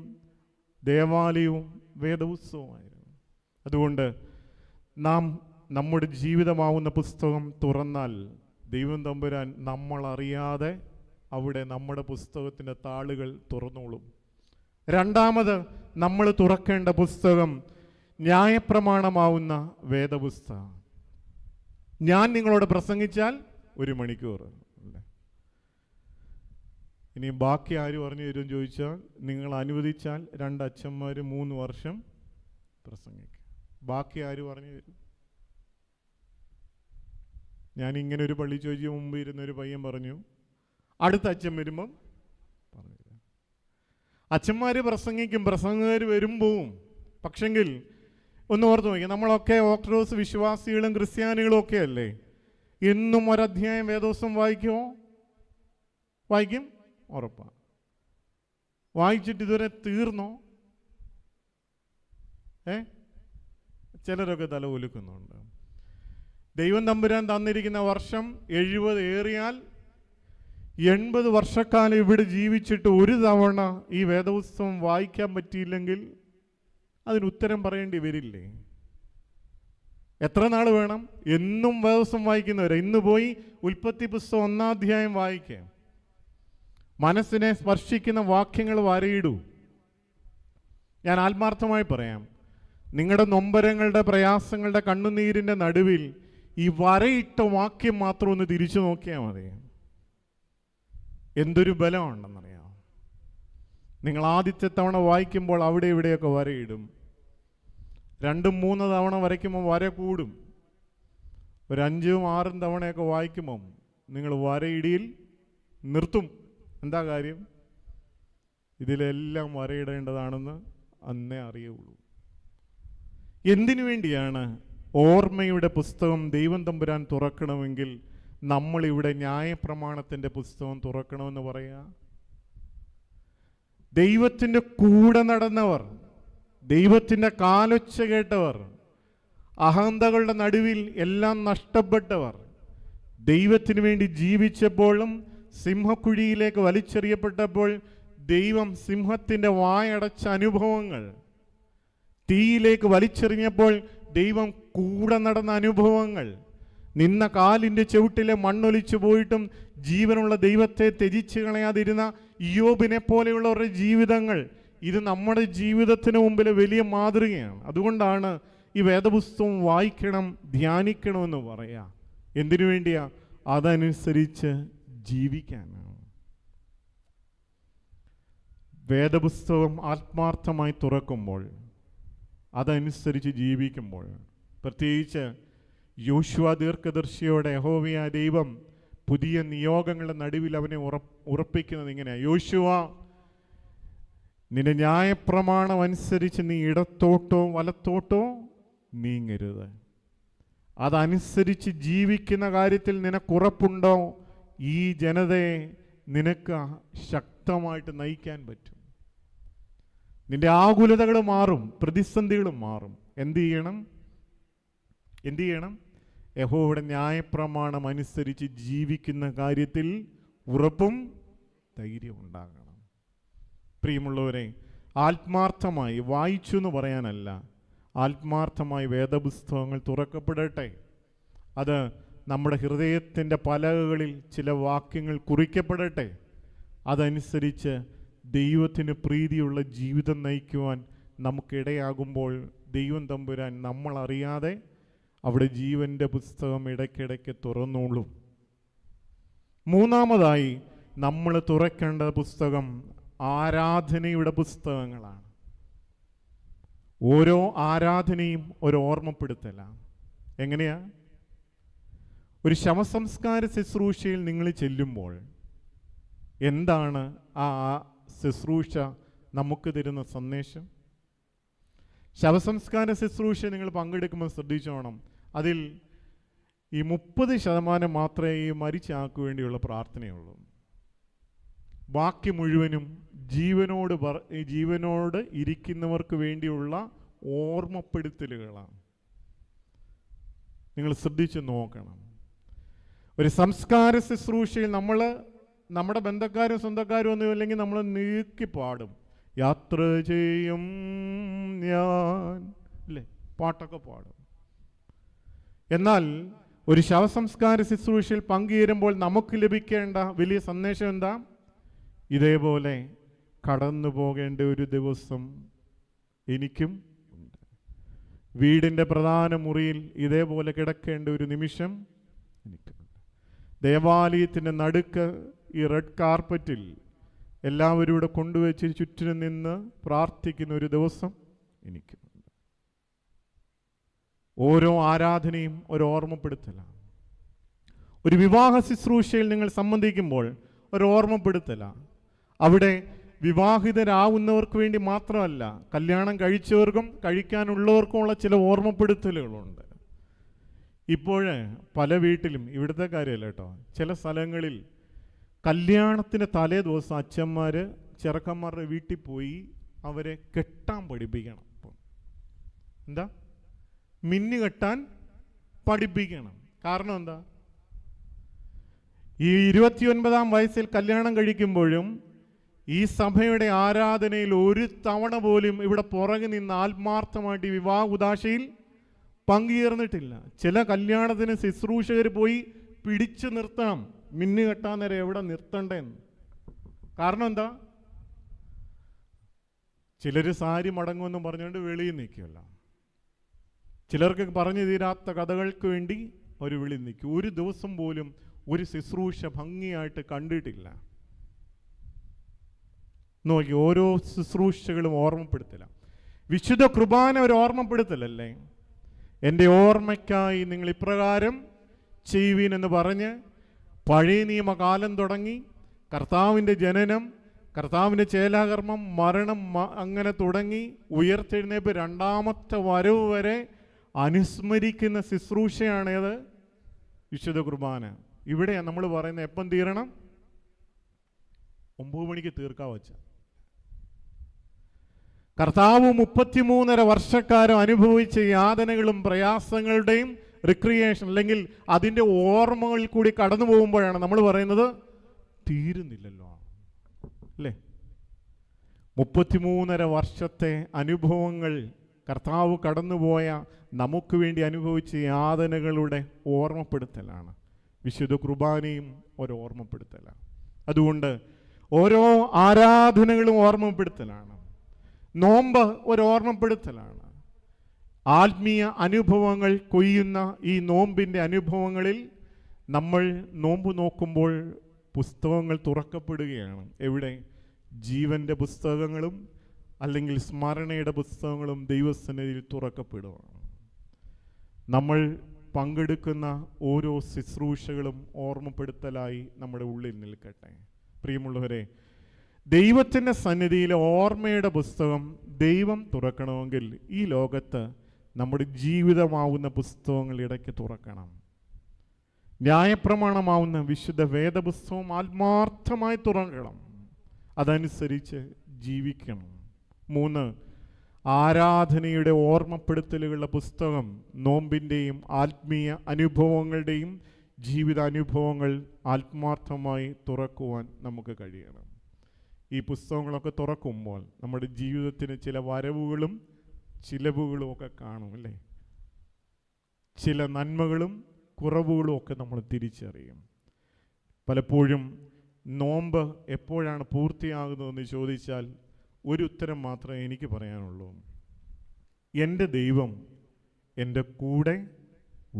ദേവാലയവും വേദപുസ്തകവുമായിരുന്നു. അതുകൊണ്ട് നാം നമ്മുടെ ജീവിതമാവുന്ന പുസ്തകം തുറന്നാൽ ദൈവം തമ്പുരാൻ നമ്മളറിയാതെ അവിടെ നമ്മുടെ പുസ്തകത്തിൻ്റെ താളുകൾ തുറന്നോളും. രണ്ടാമത് നമ്മൾ തുറക്കേണ്ട പുസ്തകം ന്യായപ്രമാണമാവുന്ന വേദപുസ്തകം. ഞാൻ നിങ്ങളോട് പ്രസംഗിച്ചാൽ 1 മണിക്കൂർ. ഇനി ബാക്കി ആര് പറഞ്ഞു തരും ചോദിച്ചാൽ, നിങ്ങൾ അനുവദിച്ചാൽ 2 അച്ഛന്മാർ 3 വർഷം പ്രസംഗിക്കും. ബാക്കി ആര് പറഞ്ഞു തരും? ഞാൻ ഇങ്ങനെ ഒരു പള്ളി ചോദിച്ച മുമ്പ് ഇരുന്നൊരു പയ്യൻ പറഞ്ഞു, അടുത്ത അച്ഛൻ വരുമ്പം പറഞ്ഞു. അച്ഛന്മാർ പ്രസംഗിക്കും, പ്രസംഗകർ വരുമ്പോവും. പക്ഷെങ്കിൽ ഒന്ന് ഓർത്ത് നോക്കി, നമ്മളൊക്കെ ഓർത്തഡോക്സ് വിശ്വാസികളും ക്രിസ്ത്യാനികളും ഒക്കെ അല്ലേ? എന്നും ഒരധ്യായം വേദോസം വായിക്കുമോ? വായിക്കും, ഉറപ്പാണ്. വായിച്ചിട്ട് ഇതുവരെ തീർന്നോ? ചിലരൊക്കെ തല ഒലുക്കുന്നുണ്ട്. ദൈവം തമ്പുരാൻ തന്നിരിക്കുന്ന വർഷം 70, ഏറിയാൽ 80 വർഷക്കാലം ഇവിടെ ജീവിച്ചിട്ട് ഒരു തവണ ഈ വേദപുസ്തകം വായിക്കാൻ പറ്റിയില്ലെങ്കിൽ അതിന് ഉത്തരം പറയേണ്ടി വരില്ലേ? എത്ര നാൾ വേണം? എന്നും വേദപുസ്തകം വായിക്കുന്നവരെ ഇന്ന് പോയി ഉൽപ്പത്തി പുസ്തകം 1-ാം അധ്യായം വായിക്കാം. മനസ്സിനെ സ്പർശിക്കുന്ന വാക്യങ്ങൾ വരയിടൂ. ഞാൻ ആത്മാർത്ഥമായി പറയാം, നിങ്ങളുടെ നൊമ്പരങ്ങളുടെ, പ്രയാസങ്ങളുടെ, കണ്ണുനീരിൻ്റെ നടുവിൽ ഈ വരയിട്ട വാക്യം മാത്രം ഒന്ന് തിരിച്ചു നോക്കിയാൽ മതി. എന്തൊരു ബലമുണ്ടെന്നറിയാം. നിങ്ങൾ ആദ്യത്തെ തവണ വായിക്കുമ്പോൾ അവിടെ ഇവിടെയൊക്കെ വരയിടും. 2-3 തവണ വരയ്ക്കുമ്പോൾ വര കൂടും. ഒരു 5-6 തവണയൊക്കെ വായിക്കുമ്പം നിങ്ങൾ വരയിടിയിൽ നിർത്തും. എന്താ കാര്യം? ഇതിലെല്ലാം വരയിടേണ്ടതാണെന്ന് അന്നേ അറിയുള്ളൂ. എന്തിനു വേണ്ടിയാണ് ഓർമ്മയുടെ പുസ്തകം ദൈവം തമ്പുരാൻ തുറക്കണമെങ്കിൽ നമ്മളിവിടെ ന്യായപ്രമാണത്തിൻ്റെ പുസ്തകം തുറക്കണമെന്ന് പറയാ? ദൈവത്തിൻ്റെ കൂടെ നടന്നവർ, ദൈവത്തിൻ്റെ കാലൊച്ച കേട്ടവർ, അഹന്തകളുടെ നടുവിൽ എല്ലാം നഷ്ടപ്പെട്ടവർ, ദൈവത്തിന് വേണ്ടി ജീവിച്ചപ്പോഴും സിംഹക്കുഴിയിലേക്ക് വലിച്ചെറിയപ്പെട്ടപ്പോൾ ദൈവം സിംഹത്തിൻ്റെ വായടച്ച അനുഭവങ്ങൾ, തീയിലേക്ക് വലിച്ചെറിഞ്ഞപ്പോൾ ദൈവം കൂടെ നടന്ന അനുഭവങ്ങൾ, നിന്ന കാലിൻ്റെ ചവിട്ടിലെ മണ്ണൊലിച്ചു പോയിട്ടും ജീവനുള്ള ദൈവത്തെ ത്യജിച്ച് കളയാതിരുന്ന ഇയ്യോബിനെ പോലെയുള്ളവരുടെ ജീവിതങ്ങൾ, ഇത് നമ്മുടെ ജീവിതത്തിന് മുമ്പിൽ വലിയ മാതൃകയാണ്. അതുകൊണ്ടാണ് ഈ വേദപുസ്തകം വായിക്കണം, ധ്യാനിക്കണമെന്ന് പറയാം. എന്തിനു വേണ്ടിയാ? അതനുസരിച്ച് ജീവിക്കാനാണ്. വേദപുസ്തകം ആത്മാർത്ഥമായി തുറക്കുമ്പോൾ, അതനുസരിച്ച് ജീവിക്കുമ്പോൾ, പ്രത്യേകിച്ച് യോശുവ ദീർഘദർശിയോടെ യഹോവയായ ദൈവം പുതിയ നിയോഗങ്ങളുടെ നടുവിൽ അവനെ ഉറപ്പിക്കുന്നത് ഇങ്ങനെയാണ്: യോശുവ, നിന്റെ ന്യായപ്രമാണം അനുസരിച്ച് നീ ഇടത്തോട്ടോ വലത്തോട്ടോ നീങ്ങരുത്. അതനുസരിച്ച് ജീവിക്കുന്ന കാര്യത്തിൽ നിനക്കുറപ്പുണ്ടോ? ഈ ജനതയെ നിനക്ക് ശക്തമായിട്ട് നയിക്കാൻ പറ്റും. നിന്റെ ആകുലതകൾ മാറും, പ്രതിസന്ധികളും മാറും. എന്ത് ചെയ്യണം? യഹോവയുടെ ന്യായപ്രമാണം അനുസരിച്ച് ജീവിക്കുന്ന കാര്യത്തിൽ ഉറപ്പും ധൈര്യവും ഉണ്ടാകണം. പ്രിയമുള്ളവരെ, ആത്മാർത്ഥമായി വായിച്ചു എന്ന് പറയാനല്ല, ആത്മാർത്ഥമായി വേദപുസ്തകങ്ങൾ തുറക്കപ്പെടട്ടെ. അത് നമ്മുടെ ഹൃദയത്തിൻ്റെ പലകകളിൽ ചില വാക്യങ്ങൾ കുറിക്കപ്പെടട്ടെ. അതനുസരിച്ച് ദൈവത്തിന് പ്രീതിയുള്ള ജീവിതം നയിക്കുവാൻ നമുക്കിടയാകുമ്പോൾ ദൈവം തമ്പുരാൻ നമ്മളറിയാതെ അവിടെ ജീവൻ്റെ പുസ്തകം ഇടയ്ക്കിടയ്ക്ക് തുറന്നോളും. മൂന്നാമതായി നമ്മൾ തുറക്കേണ്ട പുസ്തകം ആരാധനയുടെ പുസ്തകങ്ങളാണ്. ഓരോ ആരാധനയും ഒരു ഓർമ്മപ്പെടുത്തലാണ്. എങ്ങനെയാ? ഒരു ശവസംസ്കാര ശുശ്രൂഷയിൽ നിങ്ങൾ ചെല്ലുമ്പോൾ എന്താണ് ആ ശുശ്രൂഷ നമുക്ക് തരുന്ന സന്ദേശം? ശവസംസ്കാര ശുശ്രൂഷ നിങ്ങൾ പങ്കെടുക്കുമ്പോൾ ശ്രദ്ധിച്ചോണം, അതിൽ ഈ 30% മാത്രമേ ഈ മരിച്ച ആൾക്ക് വേണ്ടിയുള്ള പ്രാർത്ഥനയുള്ളൂ. ബാക്കി മുഴുവനും ജീവനോട് ഇരിക്കുന്നവർക്ക് വേണ്ടിയുള്ള ഓർമ്മപ്പെടുത്തലുകളാണ്. നിങ്ങൾ ശ്രദ്ധിച്ച് നോക്കണം. ഒരു സംസ്കാര ശുശ്രൂഷയിൽ നമ്മുടെ ബന്ധക്കാരും സ്വന്തക്കാരും ഒന്നും ഇല്ലെങ്കിൽ നമ്മൾ നീക്കി പാടും. യാത്ര ചെയ്യും ഞാൻ, അല്ലേ? പാട്ടൊക്കെ പാടും. എന്നാൽ ഒരു ശവസംസ്കാര ശുശ്രൂഷയിൽ പങ്കുചേരുമ്പോൾ നമുക്ക് ലഭിക്കേണ്ട വലിയ സന്ദേശം എന്താ? ഇതേപോലെ കടന്നു പോകേണ്ട ഒരു ദിവസം എനിക്കും ഉണ്ട്. വീടിൻ്റെ പ്രധാന മുറിയിൽ ഇതേപോലെ കിടക്കേണ്ട ഒരു നിമിഷം എനിക്കുണ്ട്. ദേവാലയത്തിൻ്റെ നടുക്ക് ഈ റെഡ് കാർപ്പറ്റിൽ എല്ലാവരും ഇവിടെ കൊണ്ടുവച്ച് ചുറ്റിനും നിന്ന് പ്രാർത്ഥിക്കുന്ന ഒരു ദിവസം എനിക്കുണ്ട്. ഓരോ ആരാധനയും ഒരു ഓർമ്മപ്പെടുത്തലാണ്. ഒരു വിവാഹ ശുശ്രൂഷയിൽ നിങ്ങൾ സംബന്ധിക്കുമ്പോൾ ഒരു ഓർമ്മപ്പെടുത്തലാണ്. അവിടെ വിവാഹിതരാവുന്നവർക്ക് വേണ്ടി മാത്രമല്ല, കല്യാണം കഴിച്ചവർക്കും കഴിക്കാനുള്ളവർക്കുമുള്ള ചില ഓർമ്മപ്പെടുത്തലുകളുണ്ട്. ഇപ്പോൾ പല വീട്ടിലും, ഇവിടുത്തെ കാര്യമല്ല കേട്ടോ, ചില സ്ഥലങ്ങളിൽ കല്യാണത്തിന് തലേ ദിവസം അച്ഛന്മാർ ചെറുക്കന്മാരുടെ വീട്ടിൽ പോയി അവരെ കെട്ടാൻ പഠിപ്പിക്കണം. എന്താ? മിന്നു കെട്ടാൻ പഠിപ്പിക്കണം. കാരണം എന്താ? ഈ 29-ാം വയസ്സിൽ കല്യാണം കഴിക്കുമ്പോഴും ഈ സഭയുടെ ആരാധനയിൽ ഒരു തവണ പോലും ഇവിടെ പുറകെ നിന്ന് ആത്മാർത്ഥമായിട്ട് വിവാഹ ഉദാശയിൽ പങ്കുചേർന്നിട്ടില്ല. ചില കല്യാണത്തിന് ശുശ്രൂഷകർ പോയി പിടിച്ചു നിർത്തണം, മിന്നു കെട്ടാൻ നേരം എവിടെ നിർത്തണ്ടേന്ന്. കാരണം എന്താ? ചിലർ സാരി മടങ്ങുമെന്നും പറഞ്ഞുകൊണ്ട് വെളിയിൽ നിൽക്കുമല്ലോ. ചിലർക്ക് പറഞ്ഞു തീരാത്ത കഥകൾക്ക് വേണ്ടി അവർ വിളി നിൽക്കും. ഒരു ദിവസം പോലും ഒരു ശുശ്രൂഷ ഭംഗിയായിട്ട് കണ്ടിട്ടില്ല. നോക്കി, ഓരോ ശുശ്രൂഷകളും ഓർമ്മപ്പെടുത്തല. വിശുദ്ധ കുർബാന ഒരു ഓർമ്മപ്പെടുത്തലല്ലേ? എൻ്റെ ഓർമ്മയ്ക്കായി നിങ്ങൾ ഇപ്രകാരം ചെയ്യുവീൻ എന്ന് പറഞ്ഞ് പഴയ നിയമകാലം തുടങ്ങി കർത്താവിൻ്റെ ജനനം, കർത്താവിൻ്റെ ചേലാകർമ്മം, മരണം, അങ്ങനെ തുടങ്ങി ഉയർത്തെഴുന്നേൽപ്പ്, രണ്ടാമത്തെ വരവ് വരെ അനുസ്മരിക്കുന്ന ശുശ്രൂഷയാണേത് വിശുദ്ധ കുർബാന. ഇവിടെ നമ്മൾ പറയുന്നത് എപ്പം തീരണം? 9 മണിക്ക് തീർക്കാൻ വച്ച. കർത്താവ് 33.5 വർഷക്കാലം അനുഭവിച്ച യാതനകളും പ്രയാസങ്ങളുടെയും റിക്രിയേഷൻ അല്ലെങ്കിൽ അതിൻ്റെ ഓർമ്മകളിൽ കൂടി കടന്നു പോകുമ്പോഴാണ് നമ്മൾ പറയുന്നത് തീരുന്നില്ലല്ലോ, അല്ലേ? 33.5 വർഷത്തെ അനുഭവങ്ങൾ, കർത്താവ് കടന്നുപോയ, നമുക്ക് വേണ്ടി അനുഭവിച്ച യാതനകളുടെ ഓർമ്മപ്പെടുത്തലാണ് വിശുദ്ധ കുർബാനയും ഒരു ഓർമ്മപ്പെടുത്തലാണ്. അതുകൊണ്ട് ഓരോ ആരാധനകളും ഓർമ്മപ്പെടുത്തലാണ്. നോമ്പ് ഒരു ഓർമ്മപ്പെടുത്തലാണ്. ആത്മീയ അനുഭവങ്ങൾ കൊയ്യുന്ന ഈ നോമ്പിൻ്റെ അനുഭവങ്ങളിൽ നമ്മൾ നോമ്പ് നോക്കുമ്പോൾ പുസ്തകങ്ങൾ തുറക്കപ്പെടുകയാണ്. എവിടെ? ജീവൻ്റെ പുസ്തകങ്ങളും അല്ലെങ്കിൽ സ്മരണയുടെ പുസ്തകങ്ങളും ദൈവസന്നിധിയിൽ തുറക്കപ്പെടുകയാണ്. നമ്മൾ പങ്കെടുക്കുന്ന ഓരോ ശുശ്രൂഷകളും ഓർമ്മപ്പെടുത്തലായി നമ്മുടെ ഉള്ളിൽ നിൽക്കട്ടെ. പ്രിയമുള്ളവരെ, ദൈവത്തിൻ്റെ സന്നിധിയിലെ ഓർമ്മയുടെ പുസ്തകം ദൈവം തുറക്കണമെങ്കിൽ ഈ ലോകത്ത് നമ്മുടെ ജീവിതമാവുന്ന പുസ്തകങ്ങൾ ഇടയ്ക്ക് തുറക്കണം. ന്യായപ്രമാണമാവുന്ന വിശുദ്ധ വേദപുസ്തകം ആത്മാർത്ഥമായി തുറക്കണം. അതനുസരിച്ച് ജീവിക്കണം. 3, ആരാധനയുടെ ഓർമ്മപ്പെടുത്തലുകളുടെ പുസ്തകം നോമ്പിൻ്റെയും ആത്മീയ അനുഭവങ്ങളുടെയും ജീവിതാനുഭവങ്ങൾ ആത്മാർത്ഥമായി തുറക്കുവാൻ നമുക്ക് കഴിയണം. ഈ പുസ്തകങ്ങളൊക്കെ തുറക്കുമ്പോൾ നമ്മുടെ ജീവിതത്തിന് ചില വരവുകളും ചിലവുകളും ഒക്കെ കാണും, അല്ലേ? ചില നന്മകളും കുറവുകളും ഒക്കെ നമ്മൾ തിരിച്ചറിയും. പലപ്പോഴും നോമ്പ് എപ്പോഴാണ് പൂർത്തിയാകുന്നതെന്ന് ചോദിച്ചാൽ ഒരു ഉത്തരം മാത്രമേ എനിക്ക് പറയാനുള്ളൂ. എൻ്റെ ദൈവം എൻ്റെ കൂടെ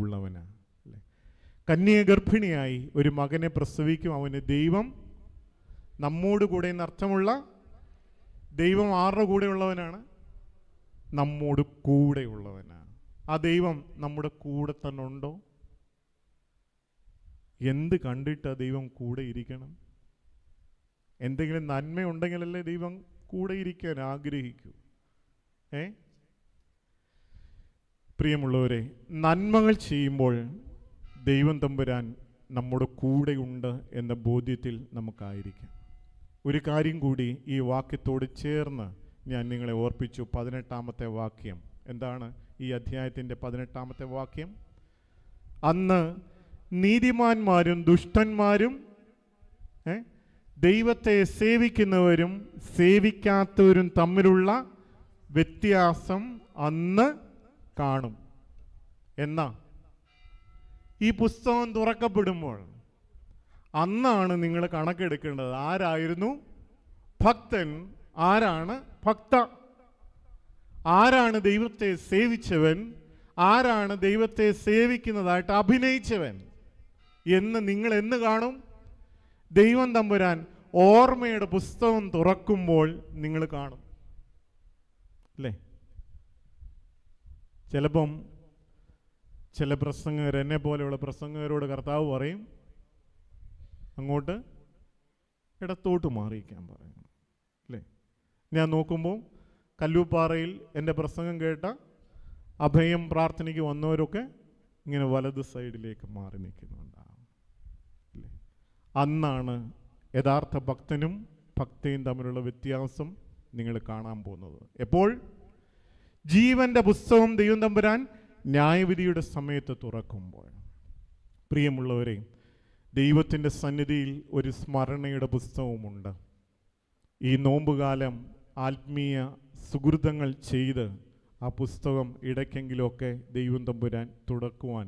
ഉള്ളവനാണ്, അല്ലേ? കന്യക ഗർഭിണിയായി ഒരു മകനെ പ്രസവിക്കും, അവന് ദൈവം നമ്മോട് കൂടെ എന്നർത്ഥമുള്ള ദൈവം ആരുടെ കൂടെ ഉള്ളവനാണ്? നമ്മോട് കൂടെ ഉള്ളവനാണ്. ആ ദൈവം നമ്മുടെ കൂടെ തന്നെ ഉണ്ടോ? എന്ത് കണ്ടിട്ട് ദൈവം കൂടെ ഇരിക്കണം? എന്തെങ്കിലും നന്മയുണ്ടെങ്കിലല്ലേ ദൈവം കൂടെ ഇരിക്കാൻ ആഗ്രഹിക്കൂ. പ്രിയമുള്ളവരെ, നന്മകൾ ചെയ്യുമ്പോൾ ദൈവം തമ്പുരാൻ നമ്മുടെ കൂടെയുണ്ട് എന്ന ബോധ്യത്തിൽ നമുക്കായിരിക്കാം. ഒരു കാര്യം കൂടി ഈ വാക്യത്തോട് ചേർന്ന് ഞാൻ നിങ്ങളെ ഓർപ്പിച്ചു. 18-ാമത്തെ വാക്യം എന്താണ്? ഈ അധ്യായത്തിൻ്റെ 18-ാമത്തെ വാക്യം, അന്ന് നീതിമാന്മാരും ദുഷ്ടന്മാരും ദൈവത്തെ സേവിക്കുന്നവരും സേവിക്കാത്തവരും തമ്മിലുള്ള വ്യത്യാസം അന്ന് കാണും. എന്നാ ഈ പുസ്തകം തുറക്കപ്പെടുമ്പോൾ അന്നാണ് നിങ്ങൾ കണക്കെടുക്കേണ്ടത്. ആരായിരുന്നു ഭക്തൻ, ആരാണ് ഭക്ത? ആരാണ് ദൈവത്തെ സേവിച്ചവൻ, ആരാണ് ദൈവത്തെ സേവിക്കുന്നതായിട്ട് അഭിനയിച്ചവൻ എന്ന് നിങ്ങൾ എന്ന് കാണും? ദൈവം തമ്പുരാൻ ഓർമ്മയുടെ പുസ്തകം തുറക്കുമ്പോൾ നിങ്ങൾ കാണും അല്ലേ? ചിലപ്പം ചില പ്രസംഗകർ, എന്നെ പോലെയുള്ള പ്രസംഗകരോട് കർത്താവ് പറയും, അങ്ങോട്ട് ഇടത്തോട്ട് മാറിയിക്കാൻ പറയും അല്ലേ? ഞാൻ നോക്കുമ്പോൾ കല്ലൂപ്പാറയിൽ എൻ്റെ പ്രസംഗം കേട്ട അഭയം പ്രാർത്ഥനയ്ക്ക് വന്നവരൊക്കെ ഇങ്ങനെ വലത് സൈഡിലേക്ക് മാറി നിൽക്കുന്നുണ്ടാവും അല്ലേ? അന്നാണ് യഥാർത്ഥ ഭക്തനും ഭക്തയും തമ്മിലുള്ള വ്യത്യാസം നിങ്ങൾ കാണാൻ പോകുന്നത്. എപ്പോൾ? ജീവൻ്റെ പുസ്തകം ദൈവം തമ്പുരാൻ ന്യായവിധിയുടെ സമയത്ത് തുറക്കുമ്പോൾ. പ്രിയമുള്ളവരെ, ദൈവത്തിൻ്റെ സന്നിധിയിൽ ഒരു സ്മരണയുടെ പുസ്തകവുമുണ്ട്. ഈ നോമ്പുകാലം ആത്മീയ സുഹൃതങ്ങൾ ചെയ്ത് ആ പുസ്തകം ഇടയ്ക്കെങ്കിലുമൊക്കെ ദൈവം തമ്പുരാൻ തുറക്കുവാൻ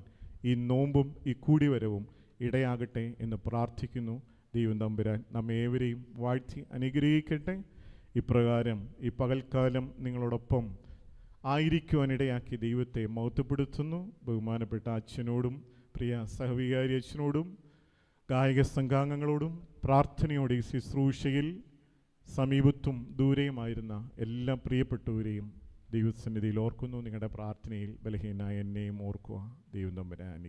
ഈ നോമ്പും ഈ കൂടിവരവും ഇടയാകട്ടെ എന്ന് പ്രാർത്ഥിക്കുന്നു. ദൈവം തമ്പുരാൻ നമ്മേവരെയും വാഴ്ത്തി അനുഗ്രഹിക്കട്ടെ. ഇപ്രകാരം ഈ പകൽക്കാലം നിങ്ങളോടൊപ്പം ആയിരിക്കുവാനിടയാക്കി ദൈവത്തെ മഹത്വപ്പെടുത്തുന്നു. ബഹുമാനപ്പെട്ട അച്ഛനോടും പ്രിയ സഹവികാരി അച്ഛനോടും ഗായക സംഘാംഗങ്ങളോടും പ്രാർത്ഥനയോടെ ഈ ശുശ്രൂഷയിൽ സമീപത്തും ദൂരെയുമായിരുന്ന എല്ലാ പ്രിയപ്പെട്ടവരെയും ദൈവസന്നിധിയിൽ ഓർക്കുന്നു. നിങ്ങളുടെ പ്രാർത്ഥനയിൽ ബലഹീനായ എന്നെയും ഓർക്കുക. ദൈവം തമ്പുരാൻ